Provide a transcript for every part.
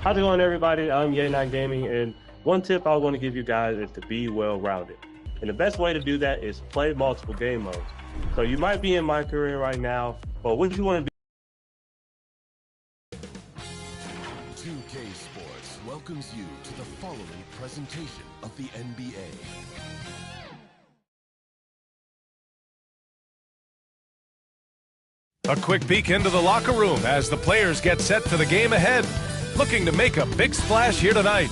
How's it going, everybody? I'm Yay9 Gaming, and one tip I want to give you guys is to be well-rounded. And the best way to do that is play multiple game modes. So you might be in my career right now, but what you want to do? 2K Sports welcomes you to the following presentation of the NBA. A quick peek into the locker room as the players get set for the game ahead. Looking to make a big splash here tonight.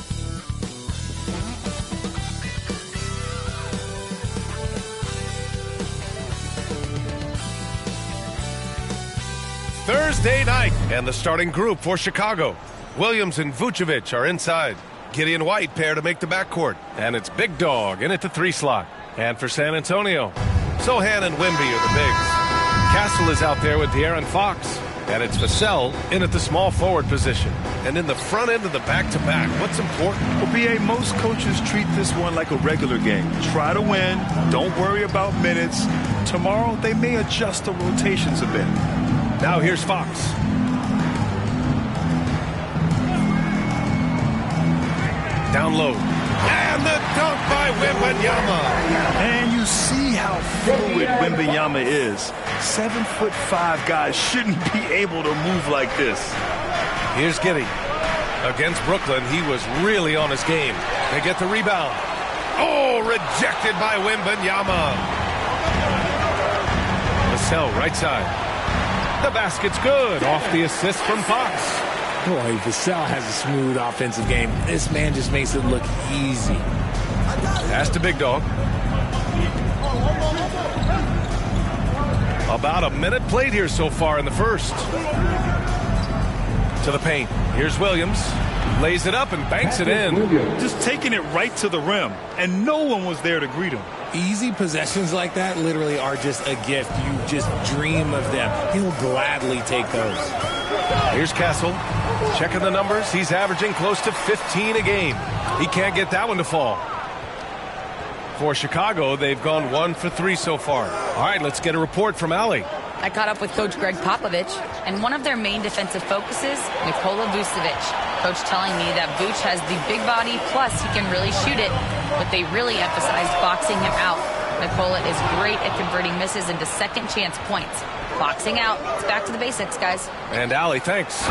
Thursday night, and the starting group for Chicago. Williams and Vucevic are inside. Gideon White pair to make the backcourt. And it's Big Dog in at the 3 slot. And for San Antonio, Sochan and Wemby are the bigs. Castle is out there with De'Aaron Fox. And it's Vassell in at the small forward position. And in the front end of the back-to-back, what's important? Well, BA, most coaches treat this one like a regular game. Try to win. Don't worry about minutes. Tomorrow, they may adjust the rotations a bit. Now here's Fox. Down low. And the dunk by Wembanyama. And you see how fluid Wembanyama is. 7'5" guys shouldn't be able to move like this. Here's Giddey. Against Brooklyn, he was really on his game. They get the rebound. Oh, rejected by Wembanyama. Vassell, right side. The basket's good. Off the assist from Fox. Boy, Vassell has a smooth offensive game. This man just makes it look easy. Pass to Big Dog. About a minute played here so far in the first. To the paint. Here's Williams. Lays it up and banks it in. Just taking it right to the rim, and no one was there to greet him. Easy possessions like that literally are just a gift. You just dream of them. He'll gladly take those. Here's Castle. Checking the numbers. He's averaging close to 15 a game. He can't get that one to fall. For Chicago, they've gone 1 for 3 so far. All right, let's get a report from Allie. I caught up with Coach Greg Popovich, and one of their main defensive focuses, Nikola Vucevic. Coach telling me that Vuce has the big body, plus he can really shoot it, but they really emphasized boxing him out. Nikola is great at converting misses into second chance points. Boxing out. It's back to the basics, guys. And Allie, thanks.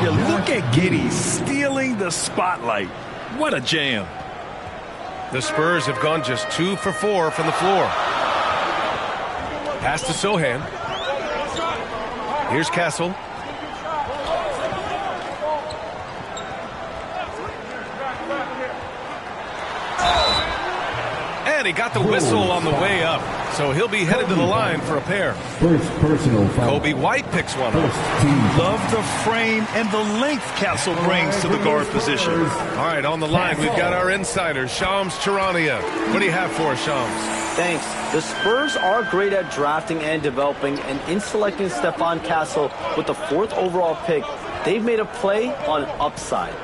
Yeah, look at Giddey stealing the spotlight. What a jam. The Spurs have gone just 2 for 4 from the floor. Pass to Sochan. Here's Castle. And he got the whistle on the way up. So he'll be headed to the line for a pair. First personal foul. Kobe White picks one up. Love the frame and the length Castle brings to the guard position. All right, on the line, we've got our insider, Shams Charania. What do you have for us, Shams? Thanks. The Spurs are great at drafting and developing, and in selecting Stephon Castle with the 4th overall pick, they've made a play on upside.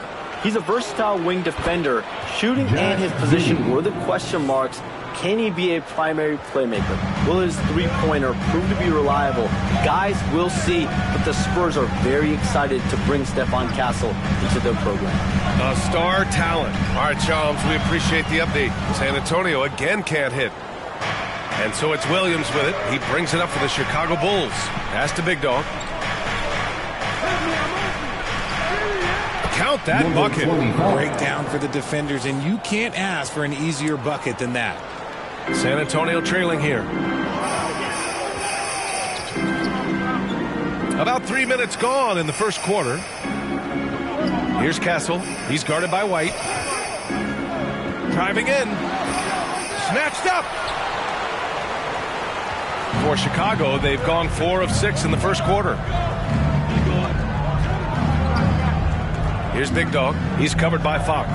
He's a versatile wing defender. Shooting and his position were the question marks. Can he be a primary playmaker? Will his three-pointer prove to be reliable? Guys, we'll see, but the Spurs are very excited to bring Stephon Castle into their program. A star talent. All right, Shams, we appreciate the update. San Antonio again can't hit. And so it's Williams with it. He brings it up for the Chicago Bulls. Pass to Big Dog. Count that bucket. Breakdown for the defenders, and you can't ask for an easier bucket than that. San Antonio trailing here. About 3 minutes gone in the first quarter. Here's Castle. He's guarded by White. Driving in. Snatched up. For Chicago, they've gone 4 of 6 in the first quarter. Here's Big Dog. He's covered by Fox.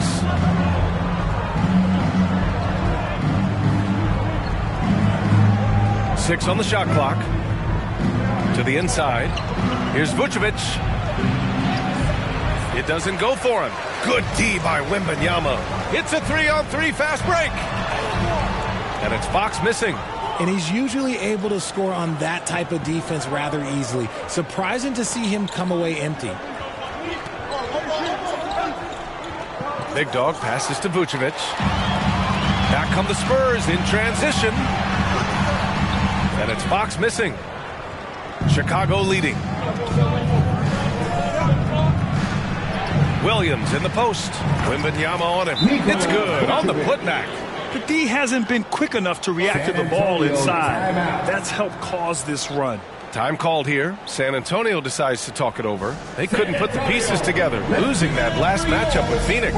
Six on the shot clock. To the inside. Here's Vucevic. It doesn't go for him. Good D by Wembanyama. It's a 3-on-3 fast break. And it's Fox missing. And he's usually able to score on that type of defense rather easily. Surprising to see him come away empty. Big Dog passes to Vucevic. Back come the Spurs in transition. And it's Fox missing. Chicago leading. Williams in the post. Wembanyama on him. It's good on the putback. The D hasn't been quick enough to react to the ball inside. That's helped cause this run. Time called here. San Antonio decides to talk it over. They couldn't put the pieces together, losing that last matchup with Phoenix.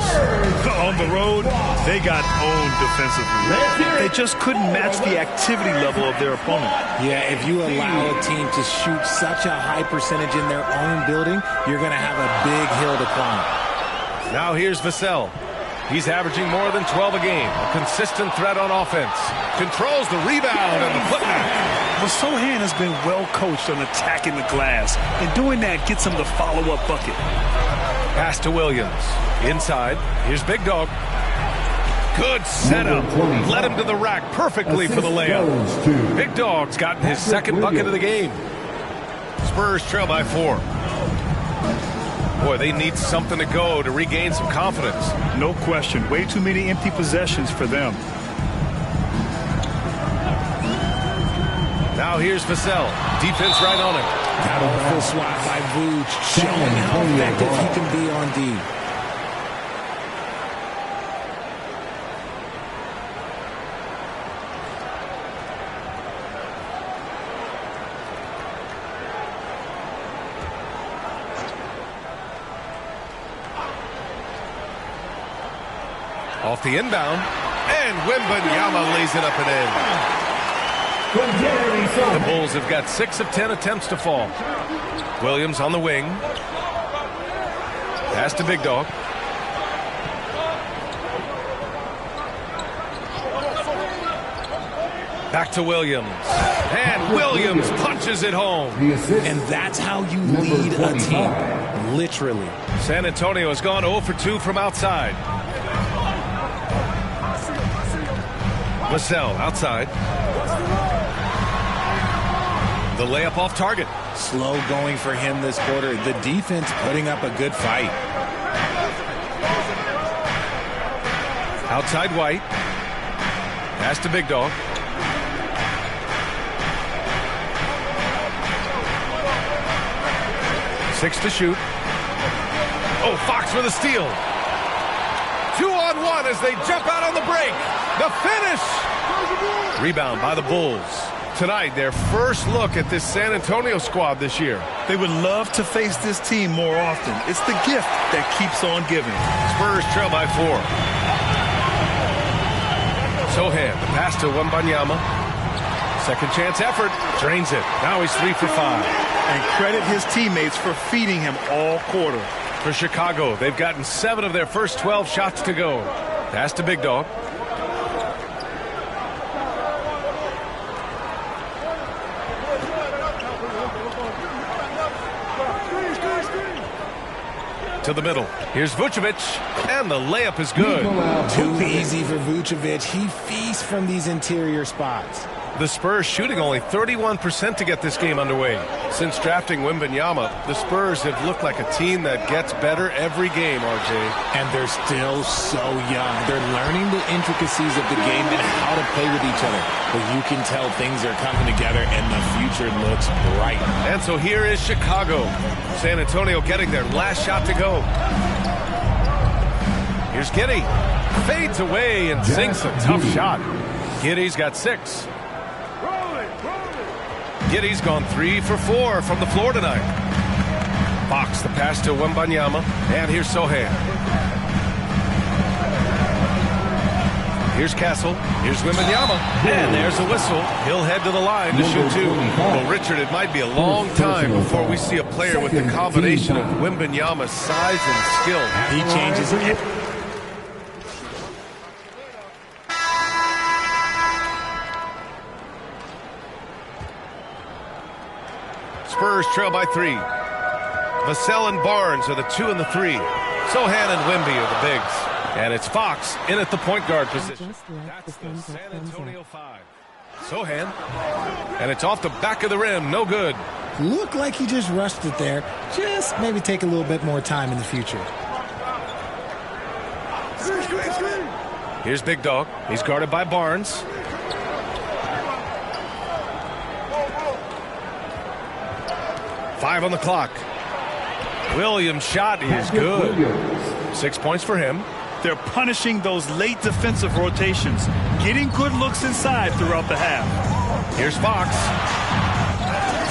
On the road, they got owned defensively. They just couldn't match the activity level of their opponent. Yeah, if you allow a team to shoot such a high percentage in their own building, you're going to have a big hill to climb. Now here's Vassell. He's averaging more than 12 a game. A consistent threat on offense. Controls the rebound and the putback. But Sohan has been well coached on attacking the glass, and doing that gets him the follow-up bucket. Pass to Williams. Inside. Here's Big Dog. Good setup. Led him to the rack perfectly for the layup. Big Dog's gotten his second bucket of the game. Spurs trail by 4. Boy, they need something to go to regain some confidence. No question. Way too many empty possessions for them. Now here's Vassell. Defense right on him. Powerful swat by Vooch, showing how effective he can be on D. Off the inbound, and Wembanyama lays it up and in. The Bulls have got 6 of 10 attempts to fall. Williams on the wing. Pass to Big Dog. Back to Williams. And Williams punches it home. And that's how you lead a team. Literally. San Antonio has gone 0 for 2 from outside. Vassell outside. The layup off target. Slow going for him this quarter. The defense putting up a good fight. Outside White. Pass to Big Dog. Six to shoot. Oh, Fox with a steal. 2-on-1 as they jump out on the break. The finish. Rebound by the Bulls. Tonight, their first look at this San Antonio squad this year. They would love to face this team more often. It's the gift that keeps on giving. Spurs trail by 4. Sohan, the pass to Wembanyama. Second chance effort. Drains it. Now he's 3 for 5. And credit his teammates for feeding him all quarter. For Chicago, they've gotten 7 of their first 12 shots to go. Pass to Big Dog. To the middle. Here's Vucevic, and the layup is good. Too easy for Vucevic. He feasts from these interior spots. The Spurs shooting only 31% to get this game underway. Since drafting Wembanyama, the Spurs have looked like a team that gets better every game, RJ. And they're still so young. They're learning the intricacies of the game and how to play with each other. But you can tell things are coming together and the future looks bright. And so here is Chicago. San Antonio getting their last shot to go. Here's Giddey. Fades away and sinks a tough shot. Giddey's got 6. Giddey's gone 3 for 4 from the floor tonight. Fox, the pass to Wembanyama. And here's Sohan. Here's Castle. Here's Wembanyama. And there's a whistle. He'll head to the line to shoot 2. Well, Richard, it might be a long time before we see a player with the combination of Wembanyama's size and skill. He changes it. Spurs trail by 3. Vassell and Barnes are the 2 and the 3. Sohan and Wemby are the bigs. And it's Fox in at the point guard position. That's the San Antonio 5. Sohan. And it's off the back of the rim. No good. Looked like he just rushed it there. Just maybe take a little bit more time in the future. Here's Big Dog. He's guarded by Barnes. Five on the clock. Williams' shot is good. 6 points for him. They're punishing those late defensive rotations, getting good looks inside throughout the half. Here's Fox.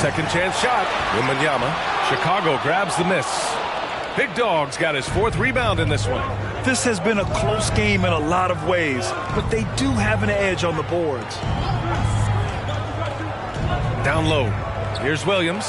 Second chance shot. Wembanyama. Chicago grabs the miss. Big Dog's got his 4th rebound in this one. This has been a close game in a lot of ways, but they do have an edge on the boards. Down low. Here's Williams.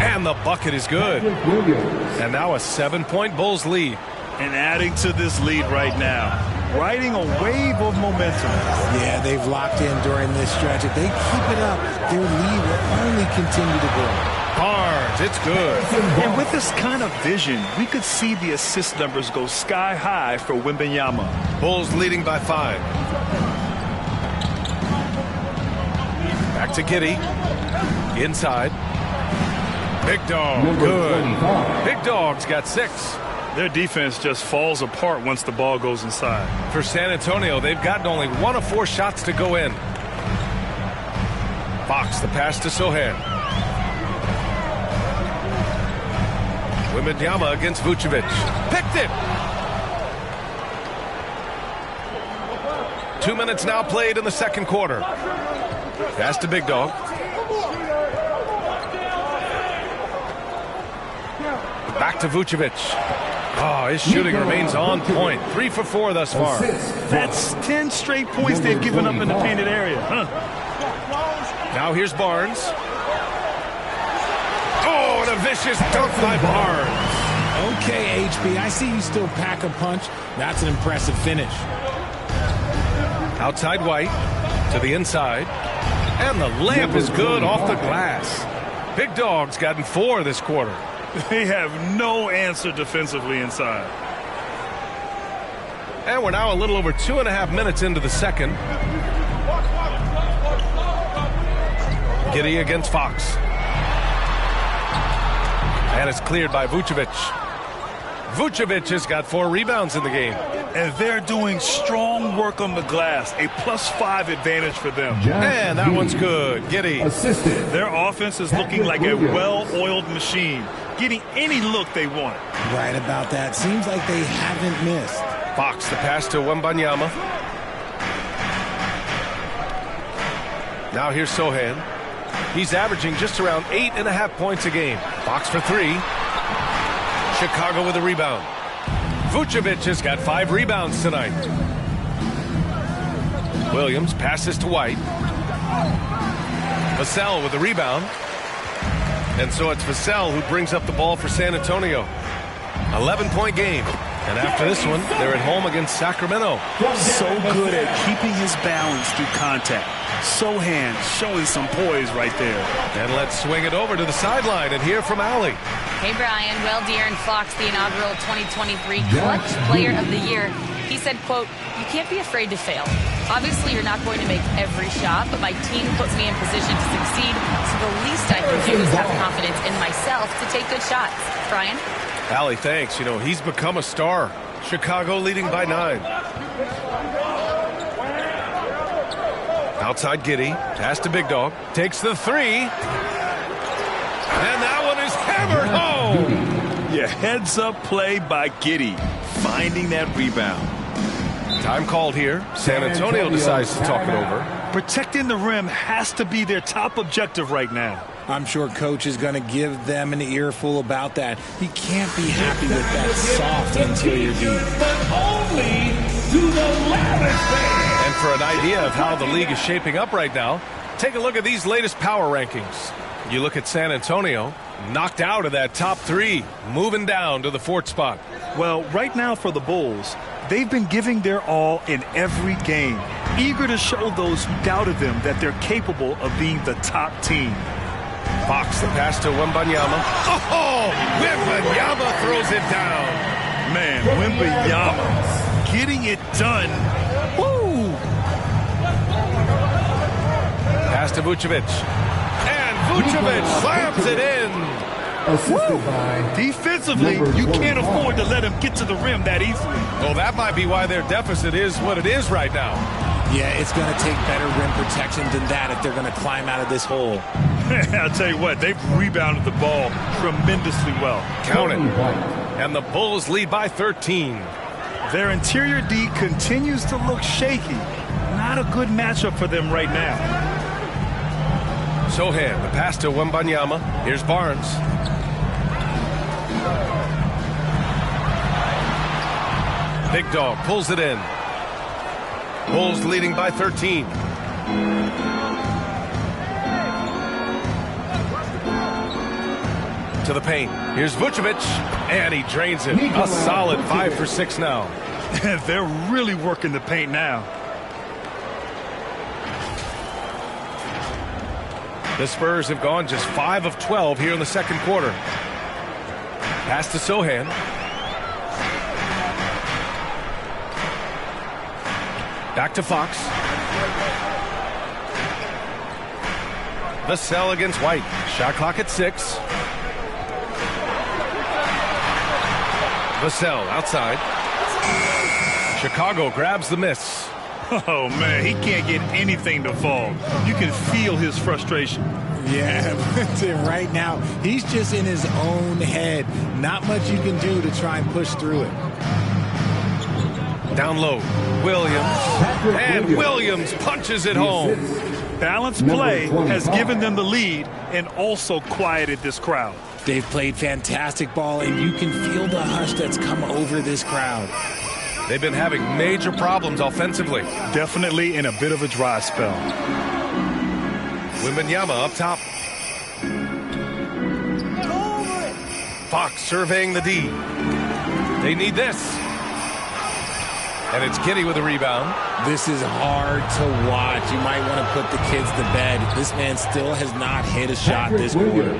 And the bucket is good. And now a 7-point Bulls lead. And adding to this lead right now, riding a wave of momentum. Yeah, they've locked in during this stretch. If they keep it up, their lead will only continue to grow. Barnes, it's good. And with this kind of vision, we could see the assist numbers go sky high for Wembanyama. Bulls leading by 5. Back to Giddey. Inside. Big Dog, good. Big Dog's got 6. Their defense just falls apart once the ball goes inside. For San Antonio, they've gotten only 1 of 4 shots to go in. Fox, the pass to Sohan. Wembanyama against Vucevic. Picked it! 2 minutes now played in the second quarter. Pass to Big Dog. Back to Vucevic. Oh, his shooting remains on point. 3 for 4 thus far. That's 10 straight points they've given up in the painted area. Now here's Barnes. Oh, and a vicious dunk by Barnes. Okay, HB, I see you still pack a punch. That's an impressive finish. Outside White to the inside. And the layup is good off the glass. Big Dog's gotten 4 this quarter. They have no answer defensively inside. And we're now a little over 2.5 minutes into the second. Giddey against Fox. And it's cleared by Vucevic. Vucevic has got 4 rebounds in the game. And they're doing strong work on the glass. A +5 advantage for them. And that one's good. Giddey. Their offense is looking like a well-oiled machine, getting any look they want. Right about that. Seems like they haven't missed. Fox, the pass to Wembanyama. Now here's Sohan. He's averaging just around 8.5 points a game. Fox for 3. Chicago with a rebound. Vucevic has got 5 rebounds tonight. Williams passes to White. Vassell with the rebound. And so it's Vassell who brings up the ball for San Antonio. 11-point game. And after this one, they're at home against Sacramento. So good at keeping his balance through contact. Sohan showing some poise right there. And let's swing it over to the sideline and hear from Allie. Hey, Brian. Well, De'Aaron Fox, the inaugural 2023 Clutch Player of the Year. He said, quote, "You can't be afraid to fail. Obviously, you're not going to make every shot, but my team puts me in position to succeed, so the least I can do is have confidence in myself to take good shots." Brian? Allie, thanks. You know, he's become a star. Chicago leading by 9. Outside Giddey. Pass to Big Dog. Takes the 3. And that one is hammered home. Yeah, heads-up play by Giddey, finding that rebound. Time called here. San Antonio decides to talk it over. Protecting the rim has to be their top objective right now. I'm sure Coach is going to give them an earful about that. He can't be happy with that soft interior D. And for an idea of how the league is shaping up right now, take a look at these latest power rankings. You look at San Antonio, knocked out of that top 3, moving down to the 4th spot. Well, right now for the Bulls, they've been giving their all in every game, eager to show those who doubted them that they're capable of being the top team. Fox, the pass to Wembanyama. Oh, Wembanyama throws it down. Man, Wembanyama getting it done. Woo! Pass to Vucevic. And Vucevic slams it in. Defense Defensively, you can't afford to let him get to the rim that easily. Well, that might be why their deficit is what it is right now. Yeah, it's going to take better rim protection than that if they're going to climb out of this hole. I'll tell you what, they've rebounded the ball tremendously well. Count it. And the Bulls lead by 13. Their interior D continues to look shaky. Not a good matchup for them right now. Sohan, the pass to Wembanyama. Here's Barnes. Big Dog pulls it in. Bulls leading by 13. To the paint. Here's Vucevic, and he drains it. A solid 5 for 6 now. They're really working the paint now. The Spurs have gone just 5 of 12 here in the second quarter. Pass to Sohan. Back to Fox. Vassell against White. Shot clock at 6. Vassell outside. Chicago grabs the miss. Oh, man, he can't get anything to fall. You can feel his frustration. Yeah, right now, he's just in his own head. Not much you can do to try and push through it. Down low, Williams. And Williams punches it home. Balanced play has given them the lead and also quieted this crowd. They've played fantastic ball, and you can feel the hush that's come over this crowd. They've been having major problems offensively. Definitely in a bit of a dry spell. Wembanyama up top. Fox surveying the D. They need this. And it's Giddey with a rebound. This is hard to watch. You might want to put the kids to bed. This man still has not hit a shot this quarter.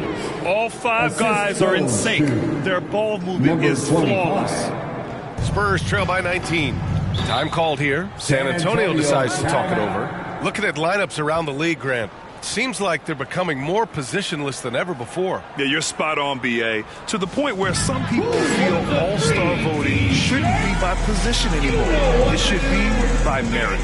All 5 guys are in sync. Their ball movement is flawless. Spurs trail by 19. Time called here. San Antonio decides to talk it over. Looking at lineups around the league, Grant, seems like they're becoming more positionless than ever before. Yeah, you're spot on, B.A. To the point where some people feel all-star voting shouldn't be by position anymore. It should be by merit.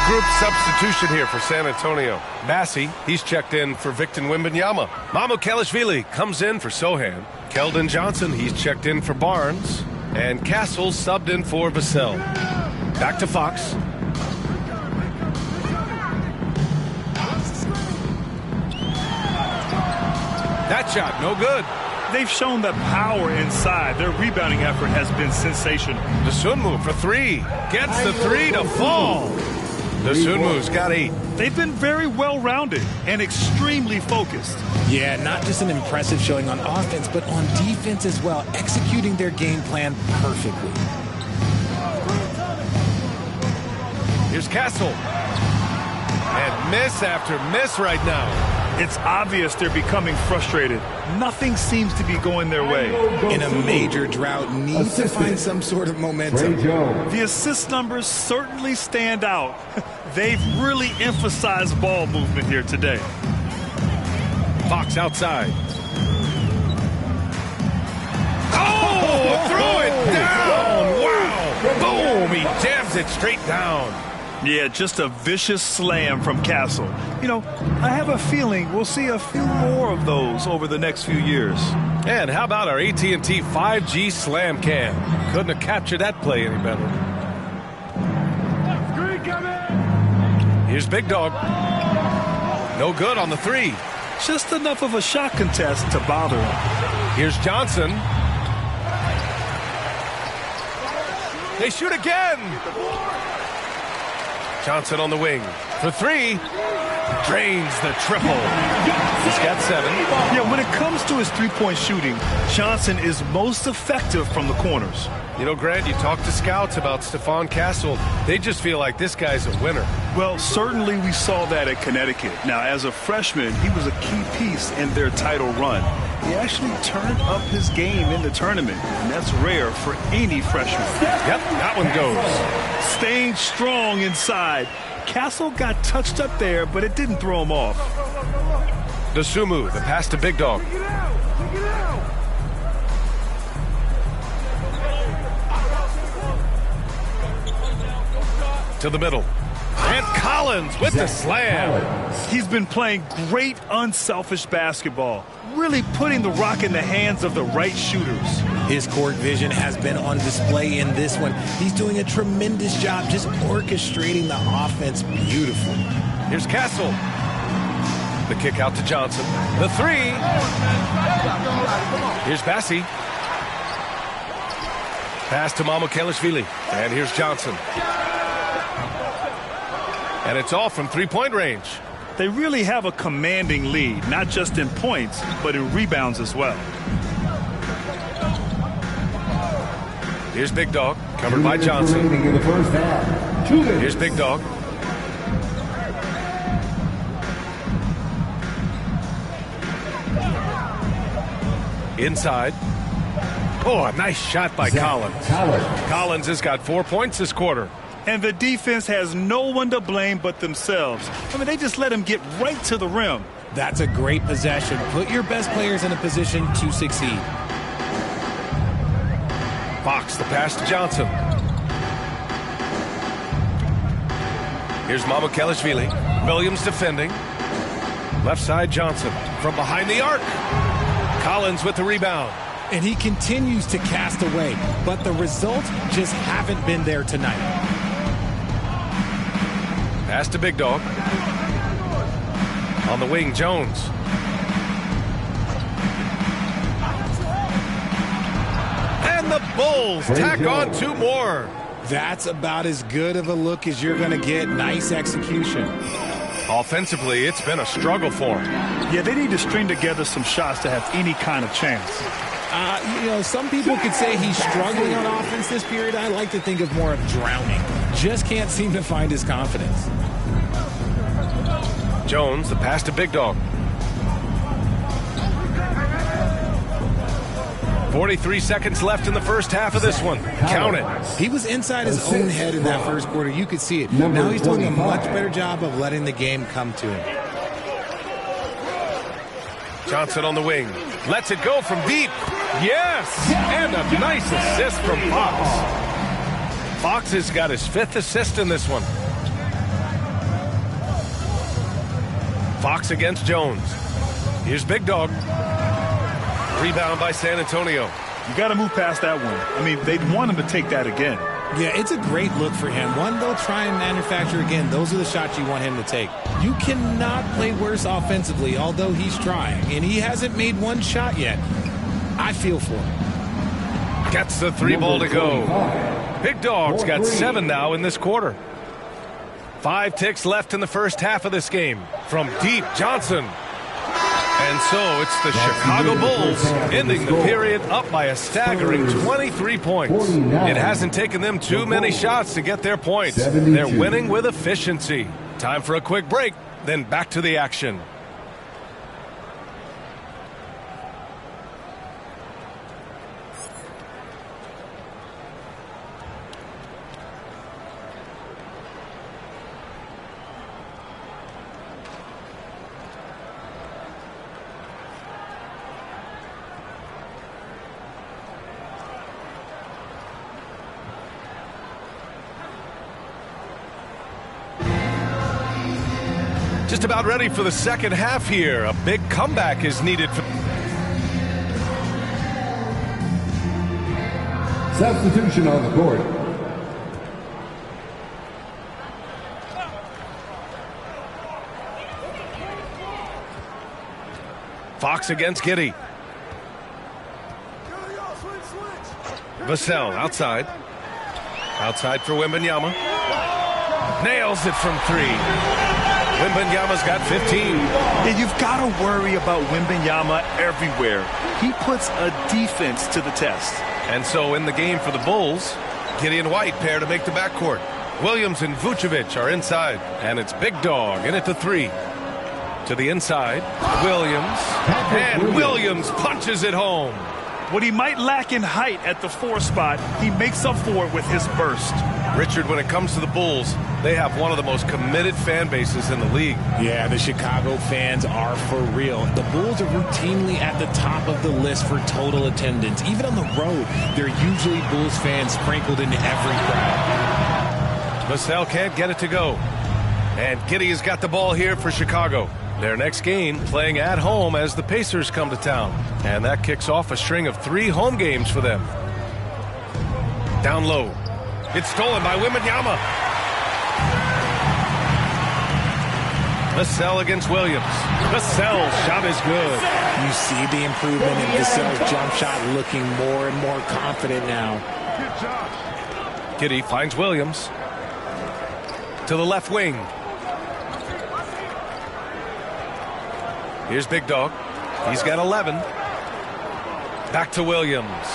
Group substitution here for San Antonio. Massey, he's checked in for Victor Wembanyama. Mamukelashvili comes in for Sohan. Keldon Johnson, he's checked in for Barnes. And Castle subbed in for Vassell. Back to Fox. That shot, no good. They've shown the power inside. Their rebounding effort has been sensational. Dosunmu for 3. Gets the 3 to fall. Dosunmu's got 8. They've been very well-rounded and extremely focused. Yeah, not just an impressive showing on offense, but on defense as well, executing their game plan perfectly. Here's Castle. And miss after miss right now. It's obvious they're becoming frustrated. Nothing seems to be going their way. In a major drought, need to find some sort of momentum. The assist numbers certainly stand out. They've really emphasized ball movement here today. Fox outside. Oh, throw it down. Wow. Boom, he jams it straight down. Yeah, just a vicious slam from Castle. You know, I have a feeling we'll see a few more of those over the next few years. And how about our AT&T 5G Slam Cam? Couldn't have captured that play any better. Here's Big Dog. No good on the 3. Just enough of a shot contest to bother him. Here's Johnson. They shoot again. Johnson on the wing for 3. Drains the triple. He's got 7. Yeah, when it comes to his three-point shooting, Johnson is most effective from the corners. You know, Grant, you talk to scouts about Stephon Castle. They just feel like this guy's a winner. Well, certainly we saw that at Connecticut. Now, as a freshman, he was a key piece in their title run. He actually turned up his game in the tournament, and that's rare for any freshman. Yep, that one goes. Staying strong inside. Castle got touched up there, but it didn't throw him off. Dosunmu, the pass to Big Dog. To the middle. And Collins with the slam. He's been playing great unselfish basketball, really putting the rock in the hands of the right shooters. His court vision has been on display in this one. He's doing a tremendous job just orchestrating the offense beautifully. Here's Castle. The kick out to Johnson. The three. Here's Bassi. Pass to Mamukelashvili. And here's Johnson. And it's all from three-point range. They really have a commanding lead, not just in points, but in rebounds as well. Here's Big Dog, covered by Johnson. Here's Big Dog. Inside. Oh, a nice shot by Collins. Collins has got 4 points this quarter. And the defense has no one to blame but themselves. I mean, they just let him get right to the rim. That's a great possession. Put your best players in a position to succeed. Fox, the pass to Johnson. Here's Mamukelashvili. Williams defending. Left side Johnson from behind the arc. Collins with the rebound. And he continues to cast away, but the results just haven't been there tonight. Pass to Big Dog. On the wing, Jones. And the Bulls tack on 2 more. That's about as good of a look as you're going to get. Nice execution. Offensively, it's been a struggle for him. Yeah, they need to string together some shots to have any kind of chance. You know, some people could say he's struggling on offense this period. I like to think of more of drowning. Just can't seem to find his confidence. Jones, the pass to Big Dog. 43 seconds left in the first half of this one. Count it. He was inside his own head in that first quarter. You could see it. Now he's doing a much better job of letting the game come to him. Johnson on the wing. Lets it go from deep. Yes! And a nice assist from Fox. Fox has got his 5th assist in this one. Fox against Jones. Here's Big Dog. Rebound by San Antonio. You got to move past that one. I mean, they'd want him to take that again. Yeah, it's a great look for him. One they'll try and manufacture again. Those are the shots you want him to take. You cannot play worse offensively, although he's trying. And he hasn't made one shot yet. I feel for him. Gets the 3 ball to go. Big Dog's got 7 now in this quarter. 5 ticks left in the first half of this game. From deep, Johnson. And so it's the Chicago Bulls ending the period up by a staggering 23 points. It hasn't taken them too many shots to get their points. They're winning with efficiency. Time for a quick break, then back to the action. Just about ready for the second half here. A big comeback is needed for... Substitution on the court. Fox against Giddey. Vassell outside. Outside for Wembanyama. Nails it from 3. Wembanyama's got 15. And you've got to worry about Wembanyama everywhere. He puts a defense to the test. And so in the game for the Bulls, Gideon White pair to make the backcourt. Williams and Vucevic are inside, and it's Big Dog in at the 3. To the inside, Williams, and Williams punches it home. What he might lack in height at the 4 spot, he makes up for it with his burst. Richard, when it comes to the Bulls, they have one of the most committed fan bases in the league. Yeah, the Chicago fans are for real. The Bulls are routinely at the top of the list for total attendance. Even on the road, there are usually Bulls fans sprinkled into every crowd. Vassell can't get it to go. And Giddey has got the ball here for Chicago. Their next game playing at home as the Pacers come to town. And that kicks off a string of 3 home games for them. Down low. It's stolen by Wembanyama. Vassell against Williams. Vassell's shot is good. You see the improvement in Vassell's jump shot, looking more and more confident now. Giddey finds Williams. To the left wing. Here's Big Dog. He's got 11. Back to Williams.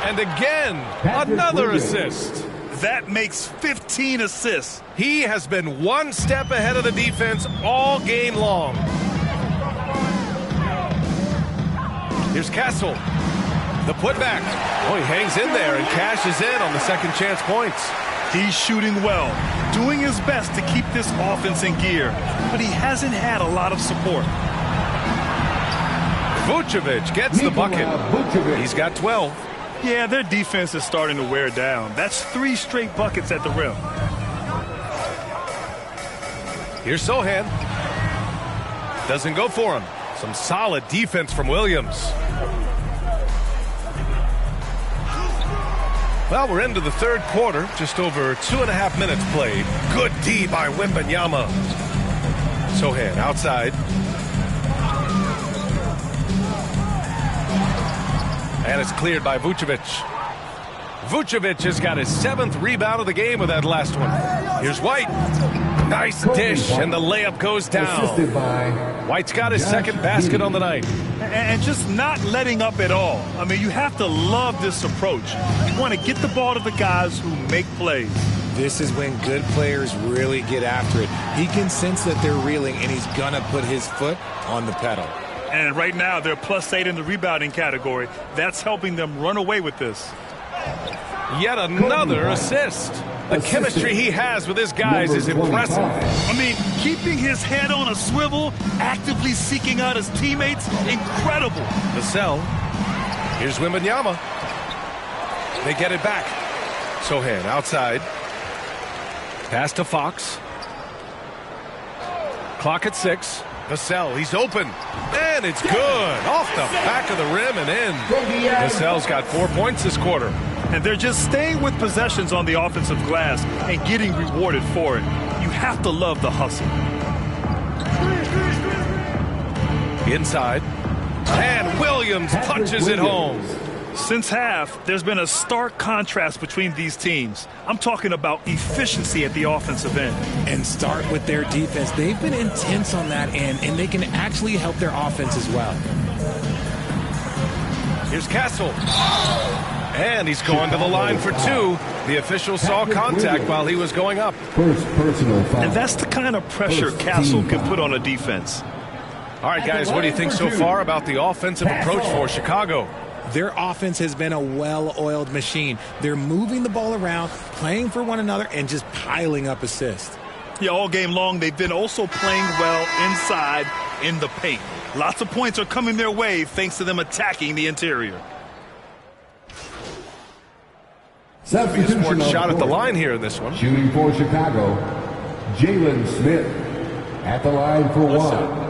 And again, another assist. That makes 15 assists. He has been one step ahead of the defense all game long. Here's Castle. The putback. Oh, he hangs in there and cashes in on the second chance points. He's shooting well, doing his best to keep this offense in gear, but he hasn't had a lot of support. Vucevic gets the bucket. He's got 12. Yeah, their defense is starting to wear down. That's 3 straight buckets at the rim. Here's Sohan. Doesn't go for him. Some solid defense from Williams. Well, we're into the third quarter. Just over 2.5 minutes played. Good D by Wembanyama. Sohan outside. And it's cleared by Vucevic. Vucevic has got his 7th rebound of the game with that last one. Here's White. Nice dish, and the layup goes down. White's got his 2nd basket on the night. And just not letting up at all. I mean, you have to love this approach. You want to get the ball to the guys who make plays. This is when good players really get after it. He can sense that they're reeling, and he's going to put his foot on the pedal. And right now, they're +8 in the rebounding category. That's helping them run away with this. Yet another assist. The chemistry he has with his guys is impressive. I mean, keeping his head on a swivel, actively seeking out his teammates, incredible. Vassell. Here's Wembanyama. They get it back. Sohan outside. Pass to Fox. Clock at 6. Vassell, he's open. And it's good. Off the back of the rim and in. Vassell's got 4 points this quarter. And they're just staying with possessions on the offensive glass and getting rewarded for it. You have to love the hustle. Inside. And Williams punches it home. Since half, there's been a stark contrast between these teams. I'm talking about efficiency at the offensive end. And start with their defense. They've been intense on that end, and they can actually help their offense as well. Here's Castle. And he's going to the line for 2. The official saw contact while he was going up. First personal foul. And that's the kind of pressure Castle can put on a defense. All right, guys, what do you think so far about the offensive approach for Chicago? Their offense has been a well-oiled machine. They're moving the ball around, playing for one another, and just piling up assists. Yeah, all game long, they've been also playing well inside in the paint. Lots of points are coming their way thanks to them attacking the interior. Substitution Smart shot at the line here in this one. Shooting for Chicago, Jalen Smith at the line for 1.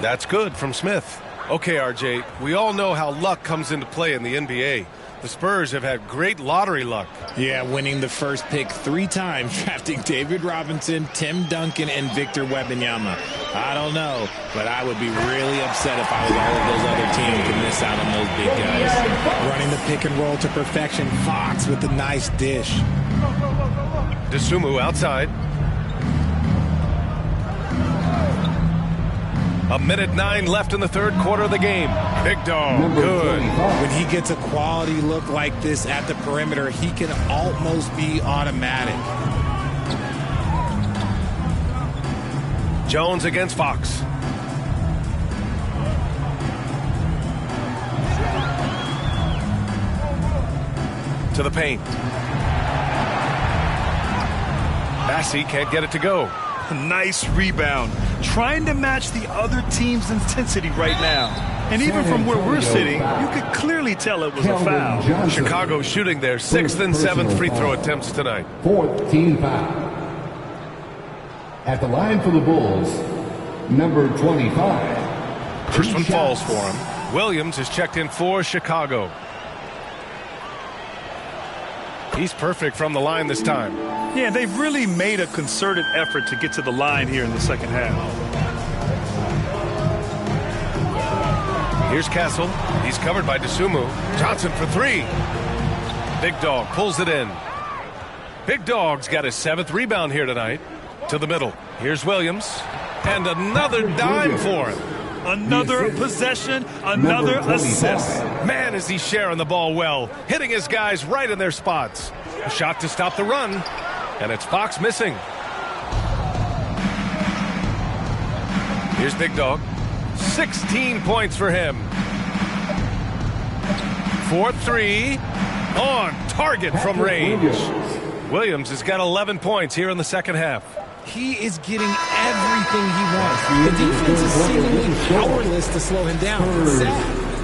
That's good from Smith. Okay, RJ, we all know how luck comes into play in the NBA. The Spurs have had great lottery luck. Yeah, winning the first pick 3 times, drafting David Robinson, Tim Duncan, and Victor Wembanyama. I don't know, but I would be really upset if I was all of those other teams to miss out on those big guys. Running the pick and roll to perfection. Fox with a nice dish. Dosunmu outside. 1:09 left in the third quarter of the game. Big Dog, good. When he gets a quality look like this at the perimeter, he can almost be automatic. Jones against Fox. To the paint. Massey can't get it to go. Nice rebound. Trying to match the other team's intensity right now. And even from where we're sitting, you could clearly tell it was a foul. Chicago shooting their 6th and 7th free throw attempts tonight. 4th team foul. At the line for the Bulls, number 25. First one falls for him. Williams is checked in for Chicago. He's perfect from the line this time. Yeah, they've really made a concerted effort to get to the line here in the second half. Here's Castle. He's covered by Dosunmu. Johnson for three. Big Dog pulls it in. Big Dog's got his 7th rebound here tonight. To the middle. Here's Williams. And another dime for him. Another possession, another assist. Man, is he sharing the ball well. Hitting his guys right in their spots. A shot to stop the run. And it's Fox missing. Here's Big Dog. 16 points for him. 4-3. On target from range. Williams has got 11 points here in the second half. He is getting everything he wants. The defense is seemingly powerless to slow him down.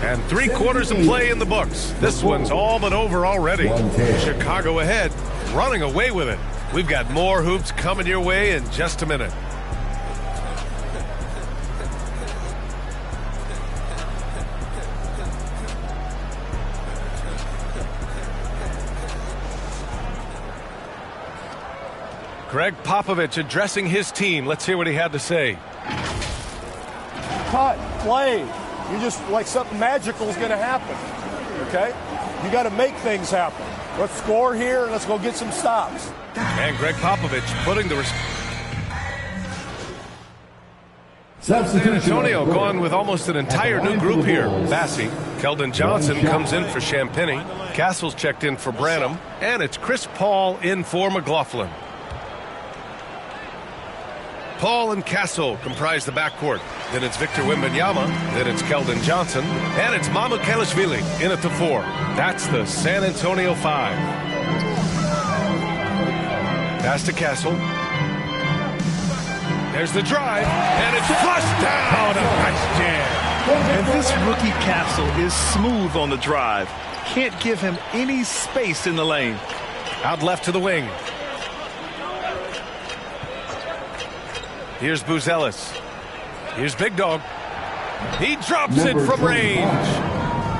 And 3 quarters of play in the books. This one's all but over already. Chicago ahead, running away with it. We've got more hoops coming your way in just a minute. Greg Popovich addressing his team. Let's hear what he had to say. Cut, play. You just like something magical is going to happen. Okay? You got to make things happen. Let's score here and let's go get some stops. And Greg Popovich putting the San Antonio going with almost an entire new group here. Massey, Keldon Johnson comes in for Champagny. Castle's checked in for Branham. And it's Chris Paul in for McLaughlin. Paul and Castle comprise the backcourt. Then it's Victor Wembanyama. Then it's Keldon Johnson. And it's Mamukelashvili in at the 4. That's the San Antonio 5. Pass to Castle. There's the drive. And it's flushed down. A nice jam. And this rookie Castle is smooth on the drive. Can't give him any space in the lane. Out left to the wing. Here's Buzelis. Here's Big Dog. He drops it from range.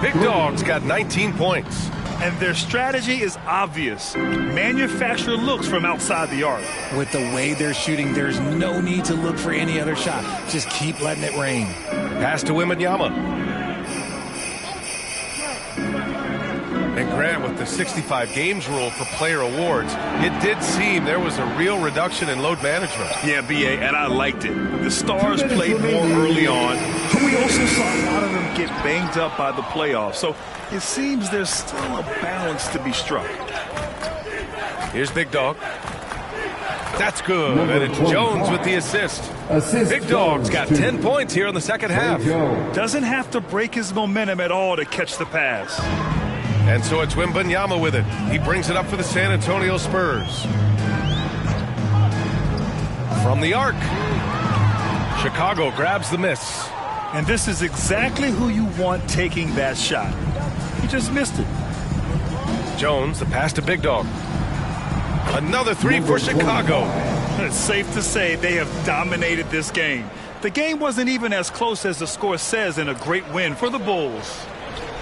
Big Dog's got 19 points. And their strategy is obvious. Manufacture looks from outside the arc. With the way they're shooting, there's no need to look for any other shot. Just keep letting it rain. Pass to Wembanyama. And Grant, with the 65 games rule for player awards, it did seem there was a real reduction in load management. Yeah, B.A., and I liked it. The stars played more early on, but we also saw a lot of them get banged up by the playoffs. So it seems there's still a balance to be struck. Here's Big Dog. That's good. And it's Jones with the assist. Big Dog's got 10 points here in the second half. Doesn't have to break his momentum at all to catch the pass. And so it's Wembanyama with it. He brings it up for the San Antonio Spurs. From the arc. Chicago grabs the miss. And this is exactly who you want taking that shot. He just missed it. Jones, the pass to Big Dog. Another 3 for Chicago. It's safe to say they have dominated this game. The game wasn't even as close as the score says in a great win for the Bulls.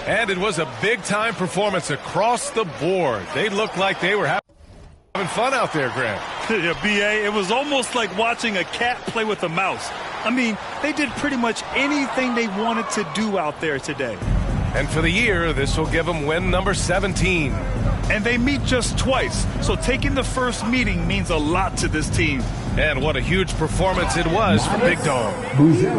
And it was a big-time performance across the board. They looked like they were having fun out there, Grant. Yeah, B.A., it was almost like watching a cat play with a mouse. I mean, they did pretty much anything they wanted to do out there today. And for the year, this will give them win number 17. and they meet just twice. So taking the first meeting means a lot to this team. And what a huge performance it was for Big Dog.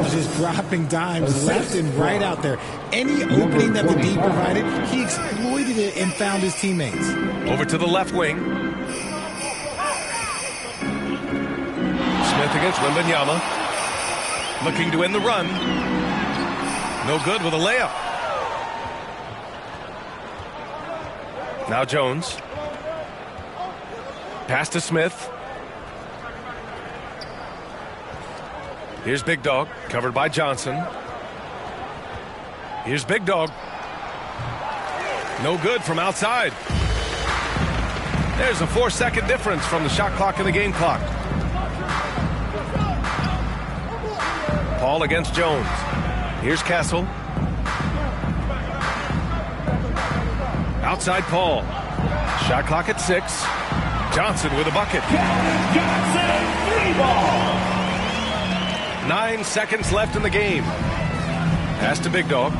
Just dropping dimes left and right out there. Any opening that the D provided, he exploited it and found his teammates. Over to the left wing. Smith against Wembanyama. Looking to end the run. No good with a layup. Now Jones. Pass to Smith. Here's Big Dog, covered by Johnson. Here's Big Dog. No good from outside. There's a 4-second difference from the shot clock and the game clock. Paul against Jones. Here's Castle. Outside Paul. Shot clock at 6. Johnson with a bucket. Johnson, 3-ball. 9 seconds left in the game. Pass to Big Dog.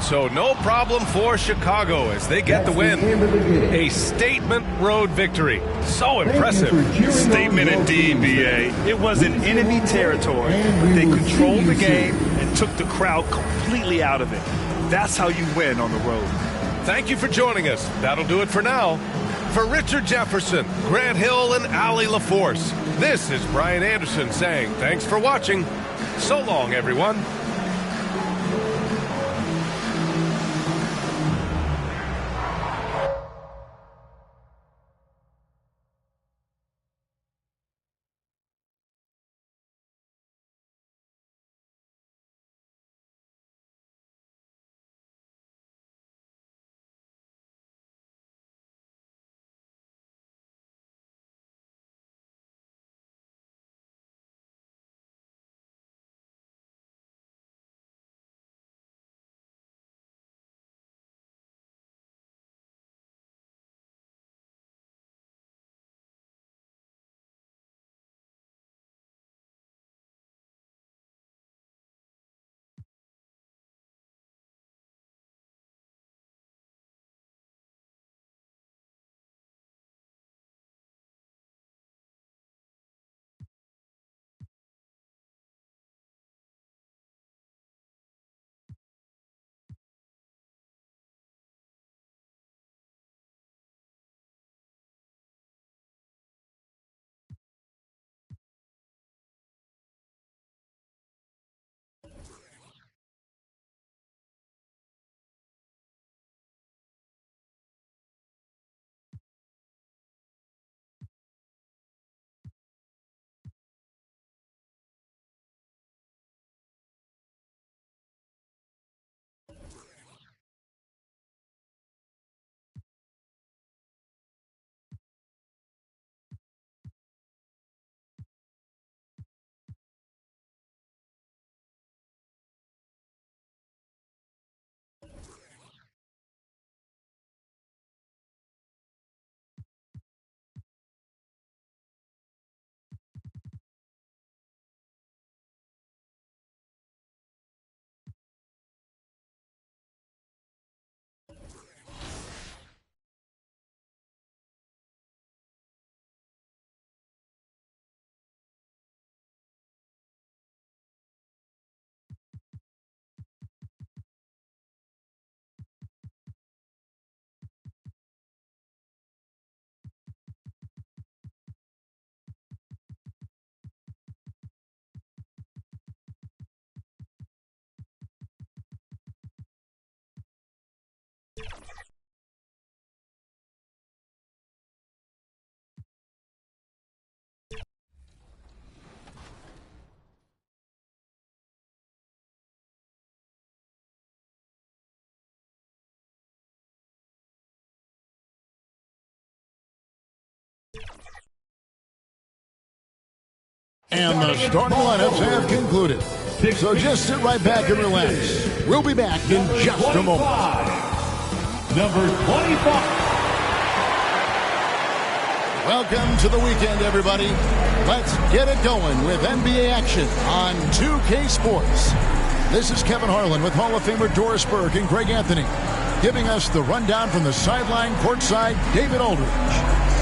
So no problem for Chicago as they get the win. A statement road victory. So impressive. Statement indeed, BA. It was in enemy territory, but they controlled the game and took the crowd completely out of it. That's how you win on the road. Thank you for joining us. That'll do it for now. For Richard Jefferson, Grant Hill, and Allie LaForce, this is Brian Anderson saying thanks for watching. So long, everyone. And the starting lineups have concluded. So just sit right back and relax. We'll be back in just a moment. Number 25. Welcome to the weekend, everybody. Let's get it going with NBA action on 2K Sports. This is Kevin Harlan with Hall of Famer Doris Burke and Greg Anthony, giving us the rundown from the sideline courtside, David Aldridge.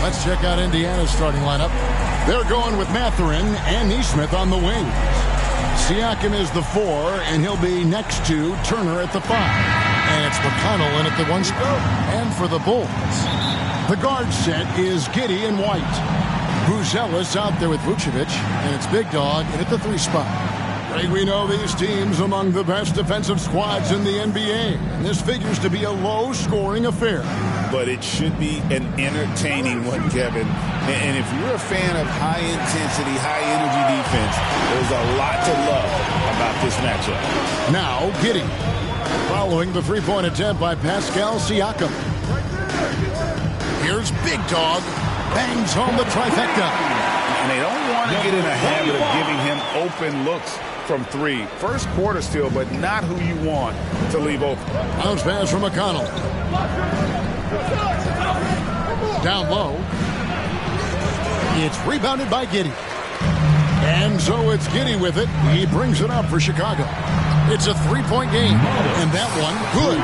Let's check out Indiana's starting lineup. They're going with Mathurin and Nesmith on the wings. Siakam is the 4, and he'll be next to Turner at the 5. And it's McConnell in at the 1 spot. And for the Bulls, the guard set is Giddey and White. Buzelis out there with Vucevic, and it's Big Dog in at the 3 spot. Greg, we know these teams among the best defensive squads in the NBA, and this figures to be a low-scoring affair. But it should be an entertaining one, Kevin. And if you're a fan of high-intensity, high-energy defense, there's a lot to love about this matchup. Now, Giddey, following the three-point attempt by Pascal Siakam. Here's Big Dog, bangs home the trifecta. And they don't want to get in a habit of giving him open looks from 3. First quarter still, but not who you want to leave open. Bounce pass from McConnell. Down low. It's rebounded by Giddey. And so it's Giddey with it. He brings it up for Chicago. It's a 3-point game. And that one, good.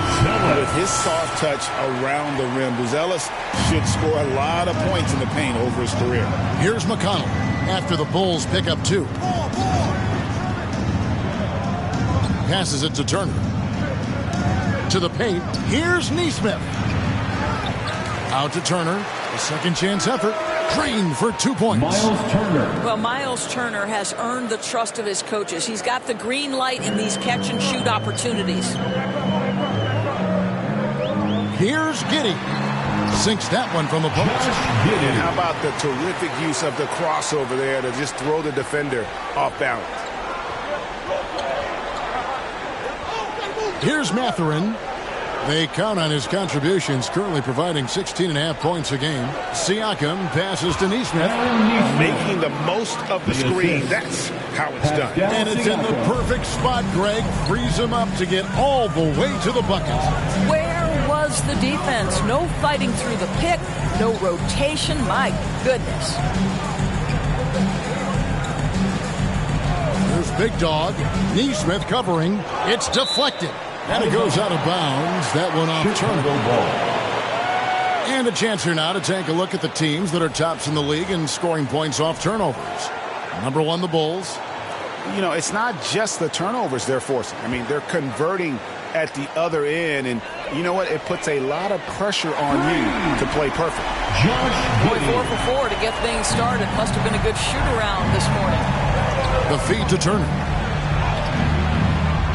With his soft touch around the rim, Buzelis should score a lot of points in the paint over his career. Here's McConnell after the Bulls pick up 2. Passes it to Turner. To the paint. Here's Nesmith. Out to Turner. A second chance effort. Drained for 2 points. Miles Turner. Well, Miles Turner has earned the trust of his coaches. He's got the green light in these catch-and-shoot opportunities. Here's Giddey. Sinks that one from the post. And how about the terrific use of the crossover there to just throw the defender off balance. Here's Mathurin. They count on his contributions, currently providing 16.5 points a game. Siakam passes to Nesmith. Making the most of the screen. That's how it's done. And it's in the perfect spot, Greg. Frees him up to get all the way to the bucket. Where was the defense? No fighting through the pick. No rotation. My goodness. There's Big Dog. Nesmith covering. It's deflected. And it goes out of bounds. That one off Turner. And a chance here now to take a look at the teams that are tops in the league in scoring points off turnovers. Number 1, the Bulls. You know, it's not just the turnovers they're forcing. I mean, they're converting at the other end. And you know what? It puts a lot of pressure on you to play perfect. Boy, 4 for 4 to get things started. Must have been a good shoot-around this morning. The feed to Turner.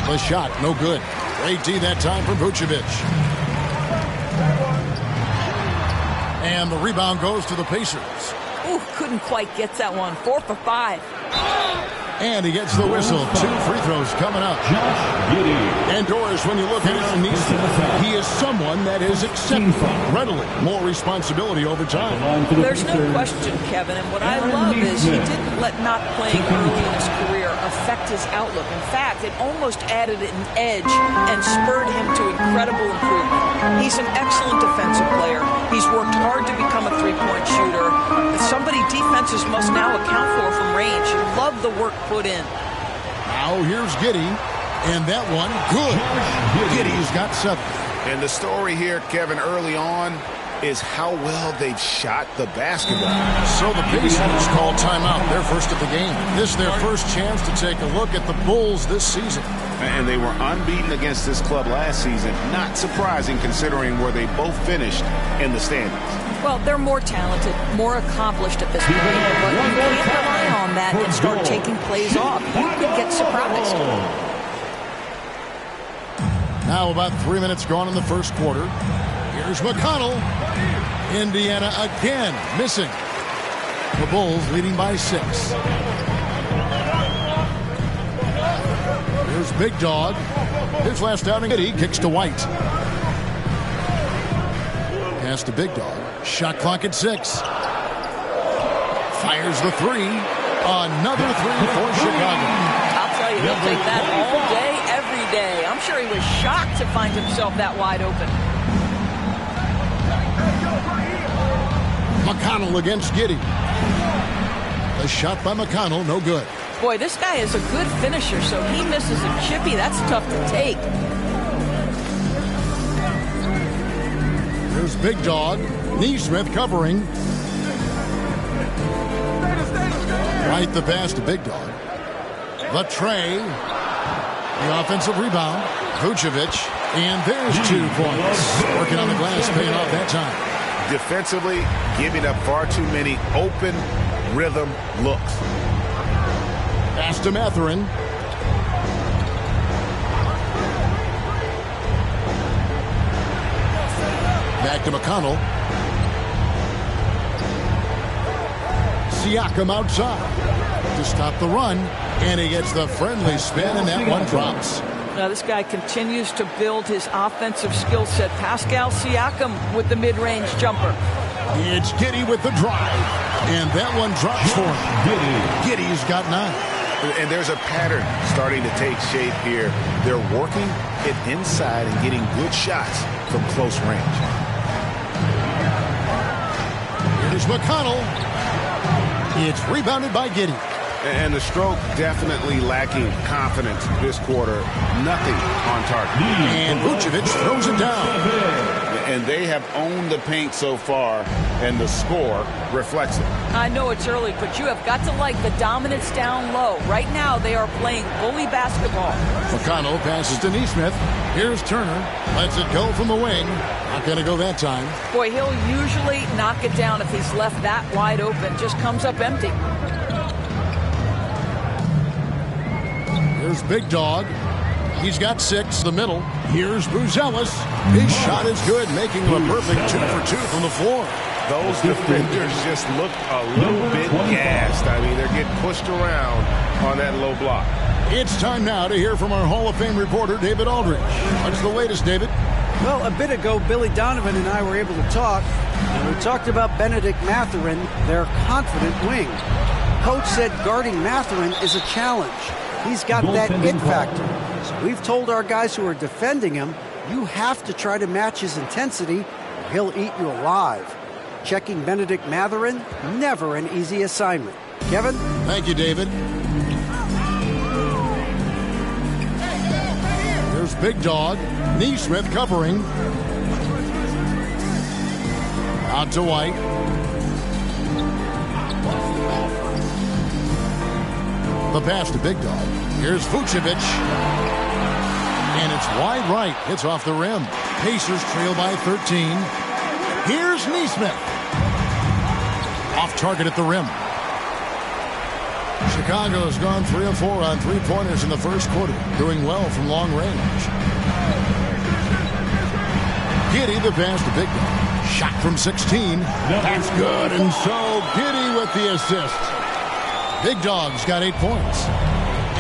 The shot, no good. Great D that time from Vucevic. And the rebound goes to the Pacers. Ooh, couldn't quite get that one. 4 for 5. And he gets the whistle. 2 free throws coming up. And Doris, when you look at Aaron Nesmith, he is someone that has accepted readily more responsibility over time. There's no question, Kevin. And what I love is he didn't let not playing early in his career affect his outlook. In fact, it almost added an edge and spurred him to incredible improvement. He's an excellent defensive player. He's worked hard to become a three-point shooter. Somebody defenses must now account for from range. Love the work put in. Now here's Giddey, and that one good. Giddey's got 7. And the story here, Kevin, early on is how well they've shot the basketball. So the Pacers call timeout. They're first of the game. This is their first chance to take a look at the Bulls this season. And they were unbeaten against this club last season. Not surprising considering where they both finished in the standings. Well, they're more talented, more accomplished at this point, but you can't rely on that and start taking plays off. You could get surprised. Now about 3 minutes gone in the first quarter. Here's McConnell. Indiana again missing. The Bulls leading by 6. Here's Big Dog. His last outing, he kicks to White. Pass to Big Dog. Shot clock at 6. Fires the 3. Another 3 for Chicago. I'll tell you, he'll take that all day, every day. I'm sure he was shocked to find himself that wide open. McConnell. McConnell against Giddey. A shot by McConnell, no good. Boy, this guy is a good finisher, so he misses a chippy. That's tough to take. Here's Big Dog. Neesmith covering. Right the pass to Big Dog. The tray. The offensive rebound. Vucevic. And there's 2 points. Working on the glass, paying off that time. Defensively, giving up far too many open rhythm looks. Pass to Mathurin. Back to McConnell. Siakam outside to stop the run, and he gets the friendly spin, and that one drops. Now this guy continues to build his offensive skill set. Pascal Siakam with the mid-range jumper. It's Giddey with the drive, and that one drops for him. Giddey's got 9. And there's a pattern starting to take shape here. They're working it inside and getting good shots from close range. Here's McConnell. It's rebounded by Giddey. And the stroke definitely lacking confidence this quarter. Nothing on target. And Vucevic throws it down. And they have owned the paint so far, and the score reflects it. I know it's early, but you have got to like the dominance down low. Right now, they are playing bully basketball. McConnell passes to Neesmith. Here's Turner. Lets it go from the wing. Not going to go that time. Boy, he'll usually knock it down if he's left that wide open. Just comes up empty. Here's Big Dog. He's got 6. The middle. Here's Buzelis. His shot is good, making him a perfect 2 for 2 from the floor. Those defenders just look a little bit gassed. I mean, they're getting pushed around on that low block. It's time now to hear from our Hall of Fame reporter, David Aldridge. What's the latest, David? Well, a bit ago, Billy Donovan and I were able to talk, and we talked about Benedict Mathurin, their confident wing. Coach said guarding Mathurin is a challenge. He's got that it factor. So we've told our guys who are defending him, you have to try to match his intensity, or he'll eat you alive. Checking Benedict Mathurin, never an easy assignment. Kevin? Thank you, David. Here's Big Dog. Neesmith covering. Out to White. The pass to Big Dog. Here's Vucevic. And it's wide right. Hits off the rim. Pacers trail by 13. Here's Neesmith. Off target at the rim. Chicago has gone 3 of 4 on 3-pointers in the first quarter. Doing well from long range. Giddey the pass to Big Dog. Shot from 16. That's good. And so Giddey with the assist. Big Dog's got 8 points.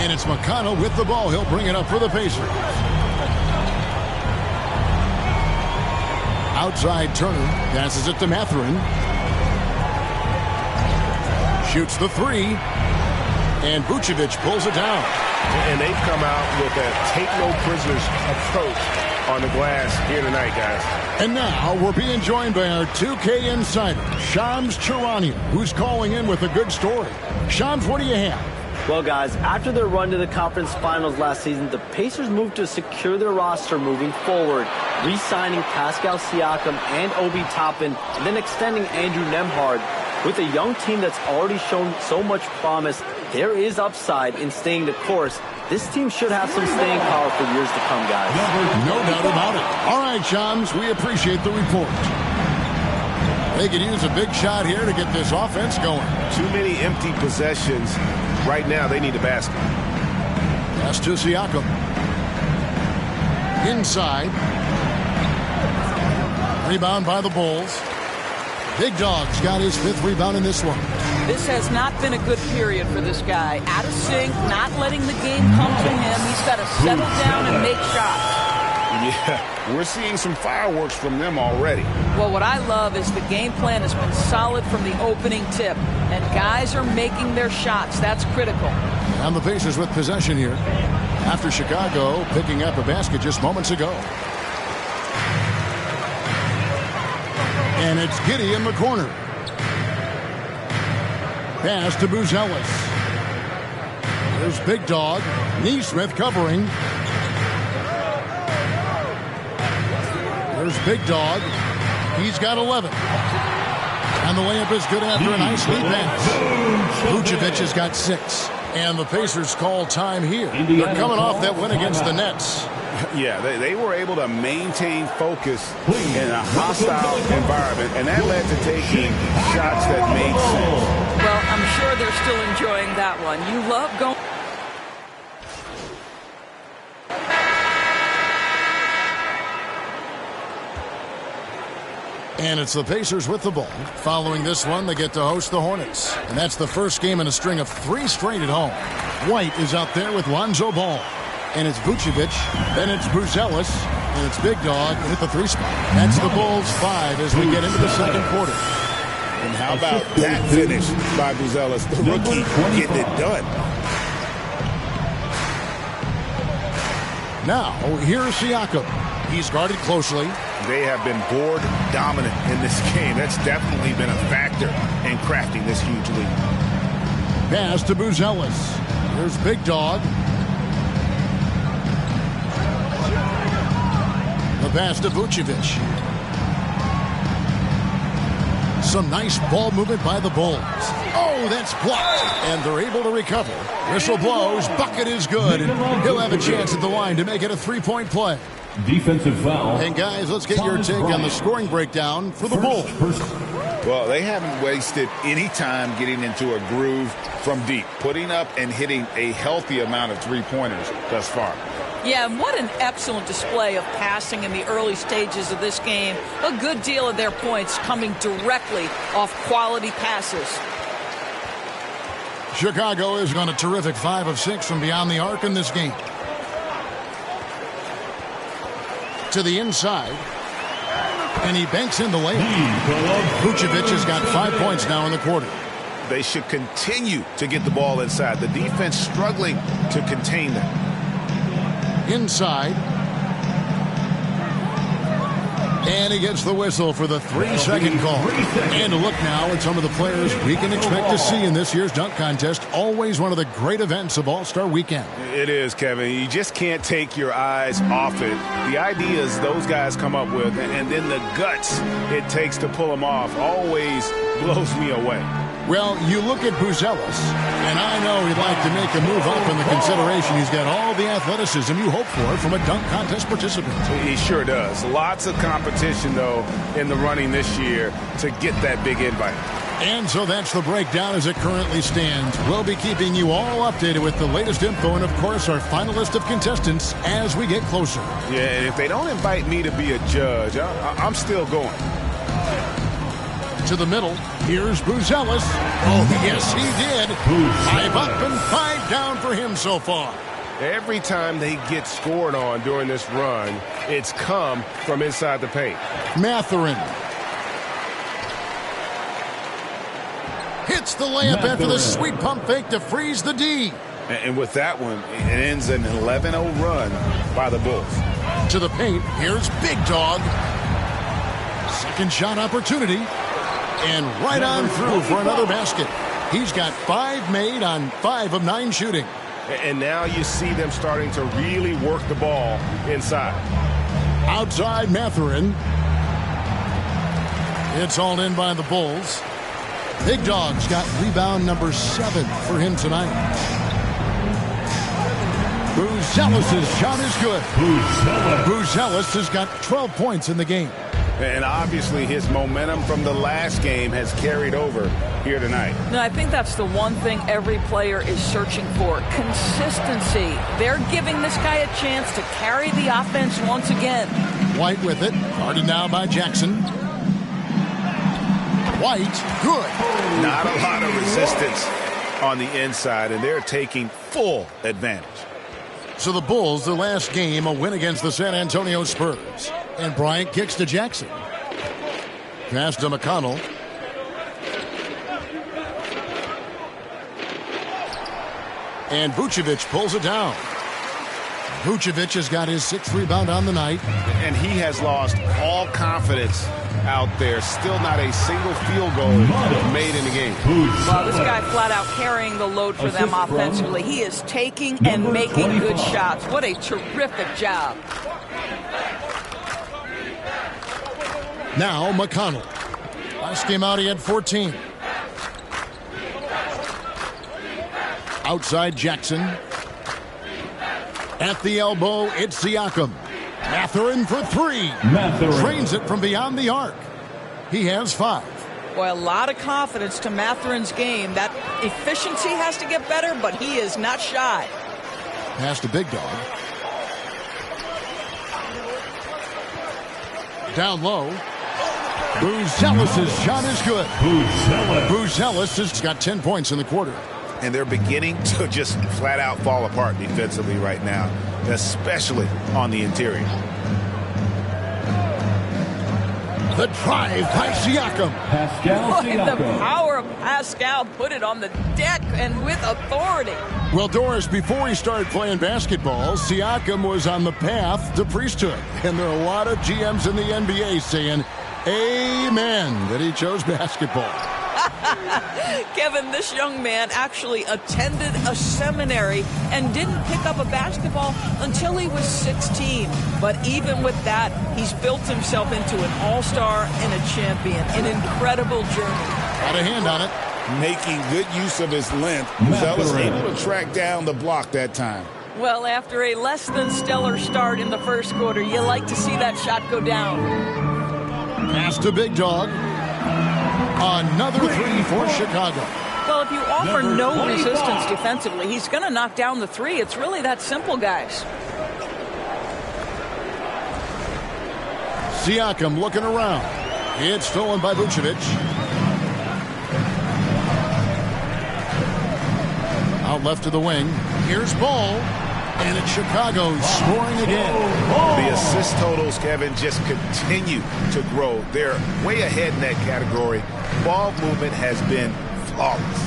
And it's McConnell with the ball. He'll bring it up for the Pacers. Outside Turner. Passes it to Mathurin. Shoots the 3. And Vucevic pulls it down. And they've come out with a take-no-prisoners approach on the glass here tonight, guys. And now we're being joined by our 2K insider, Shams Charania, who's calling in with a good story. Shams, what do you have? Well, guys, after their run to the conference finals last season, the Pacers moved to secure their roster moving forward, re-signing Pascal Siakam and Obi Toppin, and then extending Andrew Nembhard. With a young team that's already shown so much promise, there is upside in staying the course. This team should have some staying power for years to come, guys. No doubt about it. All right, Shams, we appreciate the report. They could use a big shot here to get this offense going. Too many empty possessions. Right now, they need a basket. Pass to Siakam. Inside. Rebound by the Bulls. Big Dog's got his 5th rebound in this one. This has not been a good period for this guy. Out of sync, not letting the game come to him. He's got to settle down and make shots. Yeah, we're seeing some fireworks from them already. Well, what I love is the game plan has been solid from the opening tip. And guys are making their shots. That's critical. And the Pacers with possession here. After Chicago picking up a basket just moments ago. And it's Giddey in the corner. Pass to Buzelis. There's Big Dog. Neesmith covering. There's Big Dog. He's got 11. And the layup is good after a nice lead pass. Vucevic has got 6. And the Pacers call time here. They're coming off that win against the Nets. Yeah, they were able to maintain focus in a hostile environment, and that led to taking shots that made sense. Well, I'm sure they're still enjoying that one. You love going. And it's the Pacers with the ball. Following this one, they get to host the Hornets. And that's the first game in a string of 3 straight at home. White is out there with Lonzo Ball. And it's Vucevic. Then it's Buzelis. And it's Big Dog and at the 3 spot. That's the Bulls 5 as we get into the second quarter. And how about that finish by Buzelis, the rookie, getting it done. Now, here's Siakam. He's guarded closely. They have been board dominant in this game. That's definitely been a factor in crafting this huge lead. Pass to Buzelis. There's Big Dog. The pass to Vucevic. Some nice ball movement by the Bulls. Oh, that's blocked. And they're able to recover. Whistle blows. Bucket is good. And he'll have a chance at the line to make it a 3-point play. Defensive foul. And guys, let's get your take on the scoring breakdown for the Bulls. Well, they haven't wasted any time getting into a groove from deep, putting up and hitting a healthy amount of 3-pointers thus far. Yeah, and what an excellent display of passing in the early stages of this game. A good deal of their points coming directly off quality passes. Chicago has gone a terrific 5 of 6 from beyond the arc in this game. To the inside. And he banks in the layup. Vucevic has got 5 points now in the quarter. They should continue to get the ball inside. The defense struggling to contain them. Inside. And he gets the whistle for the 3-second call. And a look now at some of the players we can expect to see in this year's dunk contest. Always one of the great events of All-Star Weekend. It is, Kevin. You just can't take your eyes off it. The ideas those guys come up with and then the guts it takes to pull them off always blows me away. Well, you look at Buzelis, and I know he'd like to make a move up in the consideration. He's got all the athleticism you hope for from a dunk contest participant. He sure does. Lots of competition, though, in the running this year to get that big invite. And so that's the breakdown as it currently stands. We'll be keeping you all updated with the latest info and, of course, our final list of contestants as we get closer. Yeah, and if they don't invite me to be a judge, I'm still going. To the middle, here's Buzelis. Oh, yes, he did. 5 up and 5 down for him so far. Every time they get scored on during this run, it's come from inside the paint. Mathurin hits the layup after the sweet pump fake to freeze the D. And with that one, it ends an 11-0 run by the Bulls. To the paint, here's Big Dog. Second shot opportunity. And right on through for another basket. He's got 5 made on 5 of 9 shooting. And now you see them starting to really work the ball inside. Outside Mathurin. It's hauled in by the Bulls. Big Dog's got rebound number 7 for him tonight. Buzelis' shot is good. Buzelis has got 12 points in the game. And obviously his momentum from the last game has carried over here tonight. No, I think that's the one thing every player is searching for. Consistency. They're giving this guy a chance to carry the offense once again. White with it. Guarded now by Jackson. White, good. Not a lot of resistance on the inside, and they're taking full advantage. So the Bulls, the last game, a win against the San Antonio Spurs. And Bryant kicks to Jackson. Pass to McConnell. And Vucevic pulls it down. Vucevic has got his 6th rebound on the night. And he has lost all confidence out there. Still not a single field goal made in the game. Well, this guy flat out carrying the load for them offensively. He is taking and making good shots. What a terrific job. Now McConnell. Last game out he had 14. Outside Jackson. At the elbow, it's Siakam. Mathurin for 3. Drains it from beyond the arc. He has 5. Boy, a lot of confidence to Mathurin's game. That efficiency has to get better, but he is not shy. Pass to Big Dog. Down low. Buzelis' shot is good. Buzelis has got 10 points in the quarter. And they're beginning to just flat out fall apart defensively right now, especially on the interior. The drive by Siakam. Boy, the power of Pascal put it on the deck and with authority. Well, Doris, before he started playing basketball, Siakam was on the path to priesthood. And there are a lot of GMs in the NBA saying, amen, that he chose basketball. Kevin, this young man actually attended a seminary and didn't pick up a basketball until he was 16. But even with that, he's built himself into an all-star and a champion. An incredible journey. Got a hand on it. Making good use of his length. Buzelis able to track down the block that time. Well, after a less than stellar start in the first quarter, you like to see that shot go down. Pass to Big Dog. Another 3 for Chicago. Well, if you offer no resistance defensively, he's going to knock down the 3. It's really that simple, guys. Siakam looking around. It's stolen by Vucevic. Out left to the wing. Here's Ball. And it's Chicago scoring again. The assist totals, Kevin, just continue to grow. They're way ahead in that category. Ball movement has been flawless.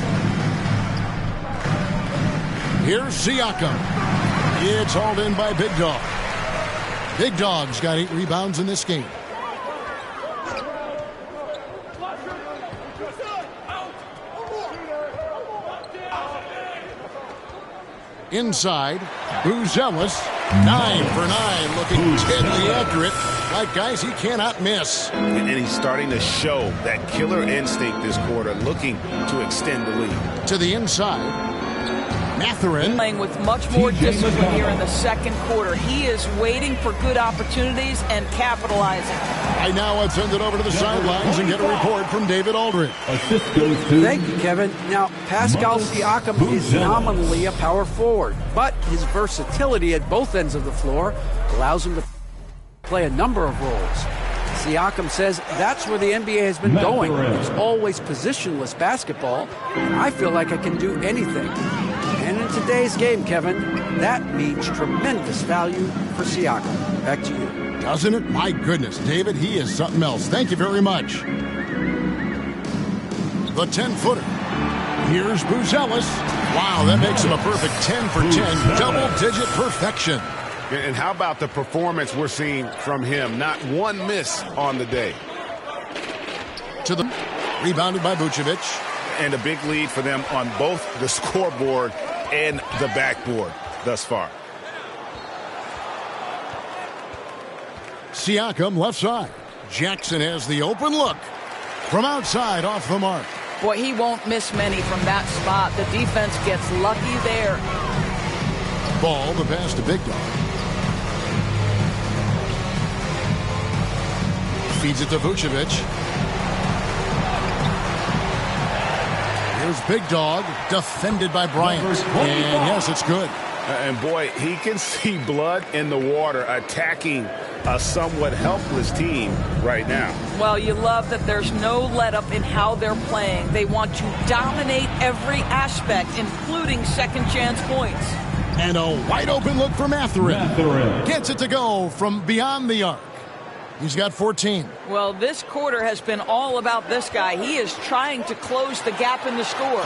Here's Siakam. It's hauled in by Big Dog. Big Dog's got 8 rebounds in this game. Inside, Buzelis, 9 for 9, looking deadly accurate, like guys he cannot miss. And he's starting to show that killer instinct this quarter, looking to extend the lead. To the inside, Mathurin. Playing with much more discipline here in the second quarter. He is waiting for good opportunities and capitalizing. I now let's send it over to the sidelines and get a report from David Aldridge. Thank you, Kevin. Now, Pascal Siakam is nominally a power forward, but his versatility at both ends of the floor allows him to play a number of roles. Siakam says that's where the NBA has been going. It's always positionless basketball, and I feel like I can do anything. And in today's game, Kevin, that means tremendous value for Siakam. Back to you. Doesn't it? My goodness, David, he is something else. Thank you very much. The 10-footer. Here's Buzelis. Wow, that makes him a perfect 10 for 10. Double-digit perfection. And how about the performance we're seeing from him? Not one miss on the day. To the rebounded by Vucevic. And a big lead for them on both the scoreboard and the backboard thus far. Siakam left side. Jackson has the open look. From outside, off the mark. Boy, he won't miss many from that spot. The defense gets lucky there. Ball, the pass to Big Dog. Feeds it to Vucevic. Here's Big Dog, defended by Bryant. And yes, it's good. And boy, he can see blood in the water attacking a somewhat helpless team right now. Well, you love that there's no let-up in how they're playing. They want to dominate every aspect, including second-chance points. And a wide-open look for Mathurin. Gets it to go from beyond the arc. He's got 14. Well, this quarter has been all about this guy. He is trying to close the gap in the score.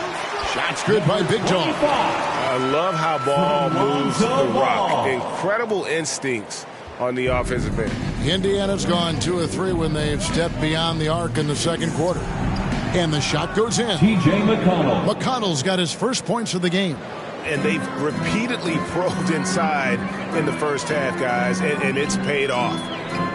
Shots good by Big Dog. I love how Ball moves the rock. Incredible instincts on the offensive end. Indiana's gone 2 of 3 when they've stepped beyond the arc in the second quarter. And the shot goes in. T.J. McConnell. McConnell's got his first points of the game. And they've repeatedly probed inside in the first half, guys, and it's paid off.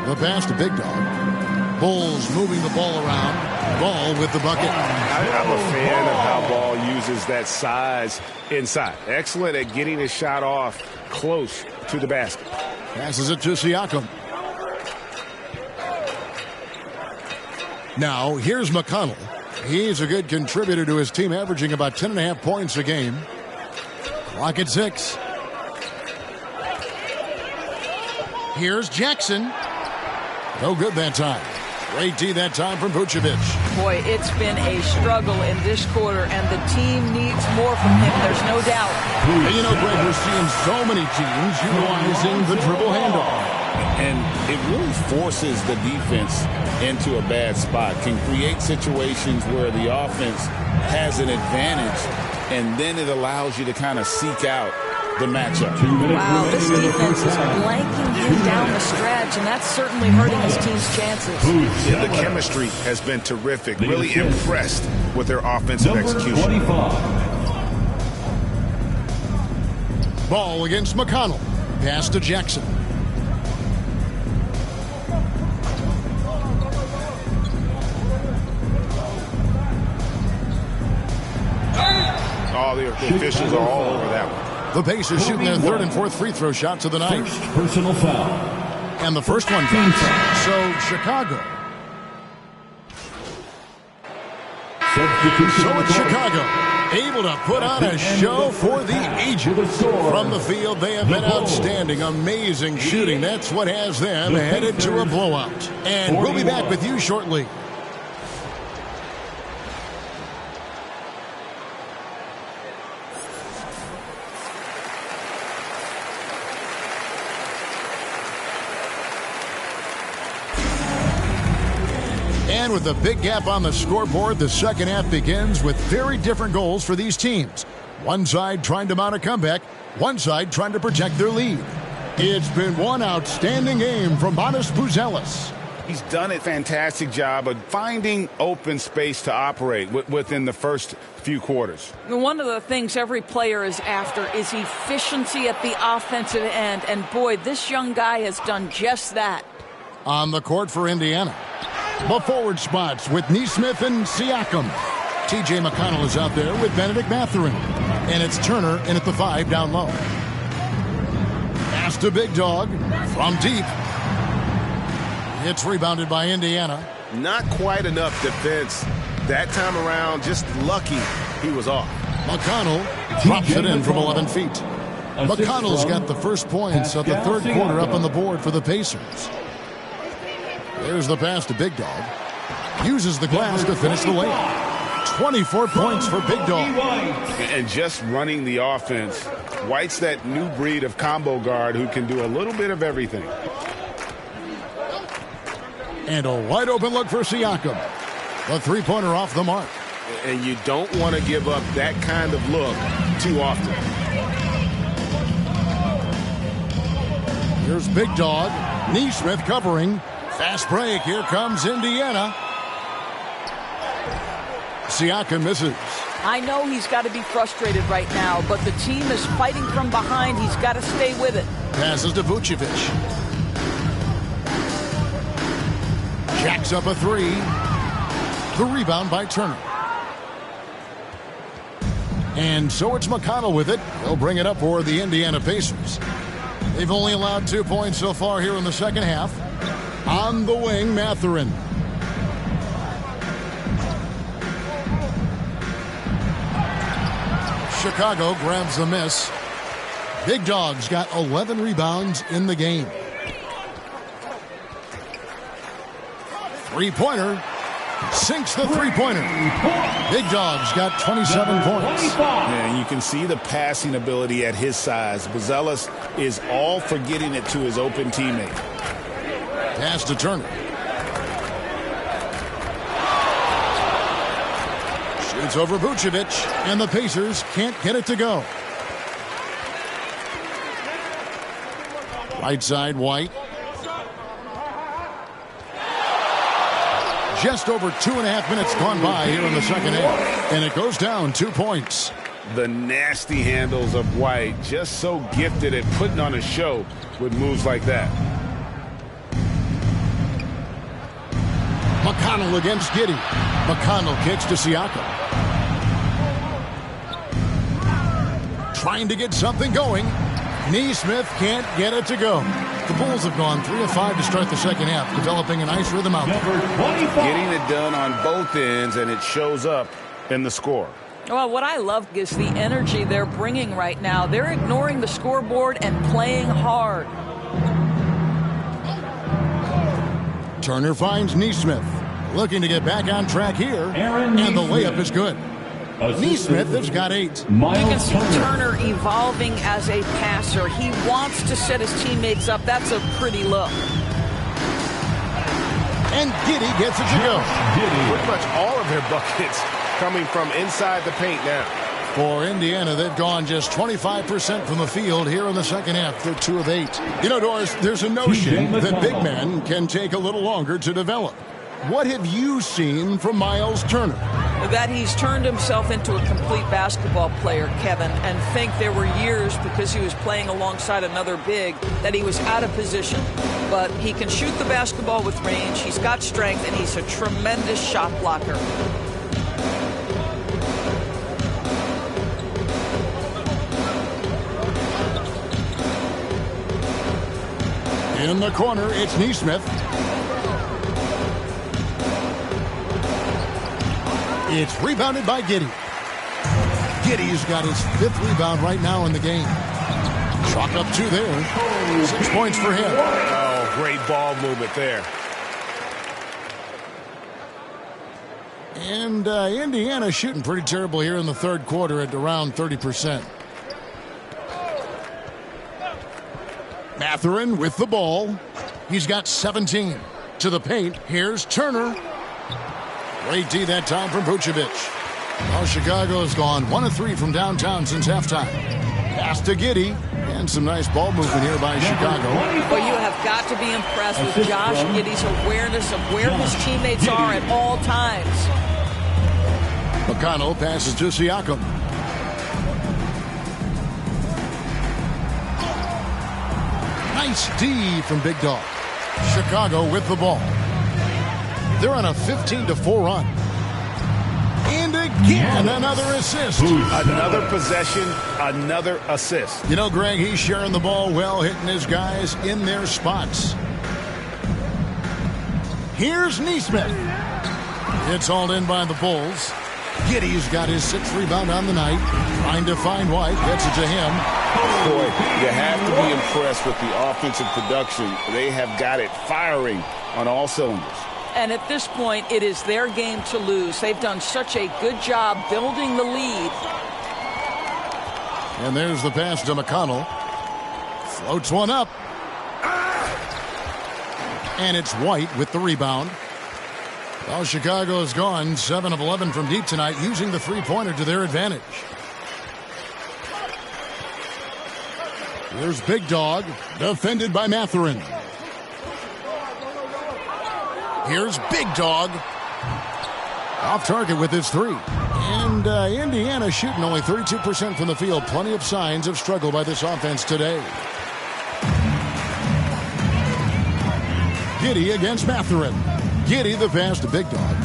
The pass to Big Dog. Bulls moving the ball around. Ball with the bucket. I'm a fan of how Ball uses that size inside. Excellent at getting his shot off close to the basket. Passes it to Siakam. Now, here's McConnell. He's a good contributor to his team, averaging about 10.5 points a game. Clock at 6. Here's Jackson. No good that time. Great D that time from Vucevic. Boy, it's been a struggle in this quarter, and the team needs more from him. There's no doubt. And you know, Greg, we're seeing so many teams utilizing the dribble handoff. And it really forces the defense into a bad spot. Can create situations where the offense has an advantage, and then it allows you to kind of seek out the matchup. Wow, this defense is blanking him down the stretch, and that's certainly hurting his team's chances. Yeah, the chemistry has been terrific. Really impressed with their offensive execution. 25. Ball against McConnell. Pass to Jackson. Oh, the officials are all over that one. The Pacers shooting their third and fourth free throw shots of the night. First personal foul. And the first one counts. So Chicago. So it's Chicago, able to put on a show for the ages. From the field, they have been outstanding. Amazing shooting. That's what has them headed to a blowout. And we'll be back with you shortly. And with a big gap on the scoreboard, the second half begins with very different goals for these teams. One side trying to mount a comeback, one side trying to protect their lead. It's been one outstanding game from Matas Buzelis. He's done a fantastic job of finding open space to operate within the first few quarters. One of the things every player is after is efficiency at the offensive end. And boy, this young guy has done just that. On the court for Indiana. The forward spots with Nesmith and Siakam. T.J. McConnell is out there with Benedict Mathurin. And it's Turner in at the 5 down low. Pass to Big Dog from deep. It's rebounded by Indiana. Not quite enough defense that time around. Just lucky he was off. McConnell drops it in from 11 feet. McConnell's got the first points of the third quarter up on the board for the Pacers. There's the pass to Big Dog. Uses the glass to finish the layup. 24 points for Big Dog. And just running the offense. White's that new breed of combo guard who can do a little bit of everything. And a wide open look for Siakam. The three-pointer off the mark. And you don't want to give up that kind of look too often. Here's Big Dog. Nesmith covering. Fast break. Here comes Indiana. Siakam misses. I know he's got to be frustrated right now, but the team is fighting from behind. He's got to stay with it. Passes to Vucevic. Jacks up a three. The rebound by Turner. And so it's McConnell with it. He'll bring it up for the Indiana Pacers. They've only allowed 2 points so far here in the second half. On the wing, Mathurin. Chicago grabs the miss. Big Dog's got 11 rebounds in the game. Three-pointer. Sinks the three-pointer. Big Dog's got 27 points. And you can see the passing ability at his size. Buzelis is all for getting it to his open teammate. Pass to Turner. Shoots over Vucevic, and the Pacers can't get it to go. Right side, White. Just over 2.5 minutes gone by here in the second half, and it goes down 2 points. The nasty handles of White, just so gifted at putting on a show with moves like that. McConnell against Giddey. McConnell kicks to Siakam. Trying to get something going. Neesmith can't get it to go. The Bulls have gone 3 of 5 to start the second half, developing a nice rhythm out there. Getting it done on both ends, and it shows up in the score. Well, what I love is the energy they're bringing right now. They're ignoring the scoreboard and playing hard. Turner finds Neesmith. Looking to get back on track here, and the layup is good. Neesmith has got 8. You can see Turner evolving as a passer. He wants to set his teammates up. That's a pretty look. And Giddey gets it to go. Pretty much all of their buckets coming from inside the paint now. For Indiana, they've gone just 25% from the field here in the second half. They're 2 of 8. You know, Doris, there's a notion that big men can take a little longer to develop. What have you seen from Miles Turner? That he's turned himself into a complete basketball player, Kevin, and think there were years because he was playing alongside another big that he was out of position. But he can shoot the basketball with range, he's got strength, and he's a tremendous shot blocker. In the corner, it's Neesmith. It's rebounded by Giddey. Giddey's got his 5th rebound right now in the game. Chalk up 2 there. 6 points for him. Oh, great ball movement there. And Indiana shooting pretty terrible here in the third quarter at around 30%. Mathurin with the ball. He's got 17. To the paint. Here's Turner. Great D that time from Vucevic. Well, Chicago has gone 1 of 3 from downtown since halftime. Pass to Giddey. And some nice ball movement here by Chicago. Well, you have got to be impressed with Josh Giddey's awareness of where his teammates are at all times. McConnell passes to Siakam. Nice D from Big Dog. Chicago with the ball. They're on a 15-4 run. And again, another assist. Another possession, another assist. You know, Greg, he's sharing the ball well, hitting his guys in their spots. Here's Neesmith. It's hauled in by the Bulls. Giddey's got his 6th rebound on the night. Trying to find White. Gets it to him. Boy, you have to be impressed with the offensive production. They have got it firing on all cylinders. And at this point, it is their game to lose. They've done such a good job building the lead. And there's the pass to McConnell. Floats one up. And it's White with the rebound. Well, Chicago has gone 7 of 11 from deep tonight, using the three-pointer to their advantage. Here's Big Dog, defended by Mathurin. Here's Big Dog. Off target with his 3. And Indiana shooting only 32% from the field. Plenty of signs of struggle by this offense today. Giddey against Mathurin. Giddey the pass to Big Dog.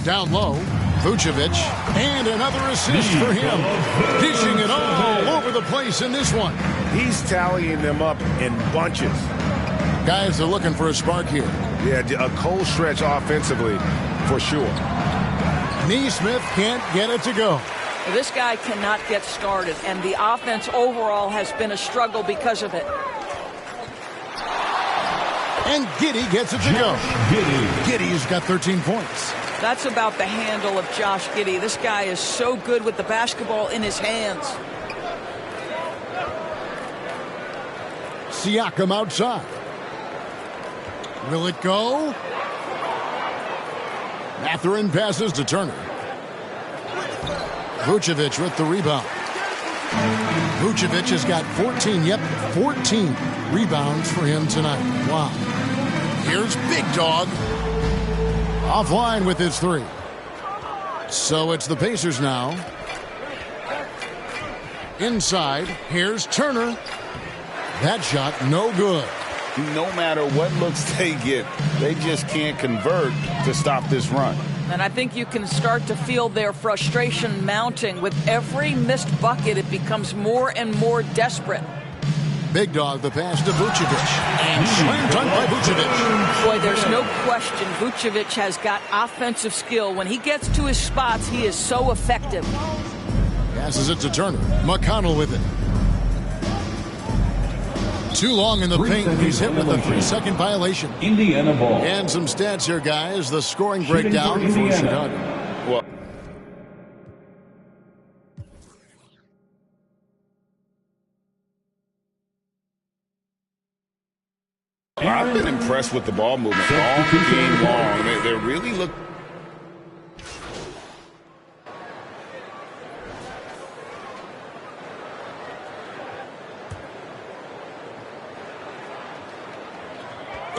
Down low, Vucevic. And another assist for him. Dishing it all over the place in this one. He's tallying them up in bunches. Guys are looking for a spark here. Yeah, a cold stretch offensively, for sure. Neesmith can't get it to go. This guy cannot get started, and the offense overall has been a struggle because of it. And Giddey gets it to go. Giddey's got 13 points. That's about the handle of Josh Giddey. This guy is so good with the basketball in his hands. Siakam outside. Will it go? Mathurin passes to Turner. Vucevic with the rebound. Vucevic has got 14 rebounds for him tonight. Wow. Here's Big Dog. Offline with his 3. So it's the Pacers now. Inside, here's Turner. That shot, no good. No matter what looks they get, they just can't convert to stop this run. And I think you can start to feel their frustration mounting. With every missed bucket, it becomes more and more desperate. Big Dog, the pass to Vucevic. And slam dunk by Vucevic. Boy, there's no question Vucevic has got offensive skill. When he gets to his spots, he is so effective. Passes it to Turner. McConnell with it. Too long in the paint. He's hit with a 3-second violation. Indiana ball. And some stats here, guys. The scoring breakdown for Chicago. Well, I've been impressed with the ball movement all game long. They really look.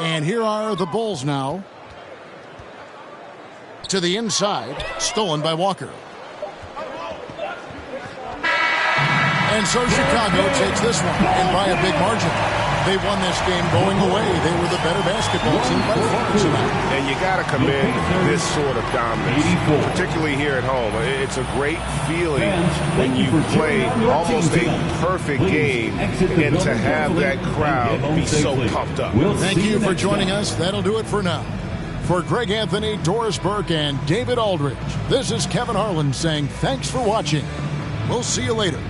And here are the Bulls now. To the inside, stolen by Walker. And so Chicago takes this one, and by a big margin. They won this game going away. They were the better basketball team by far tonight. And you got to commend this sort of dominance, particularly here at home. It's a great feeling when you play almost a perfect game and to have that crowd be so pumped up. Thank you for joining us. That'll do it for now. For Greg Anthony, Doris Burke, and David Aldridge, this is Kevin Harlan saying thanks for watching. We'll see you later.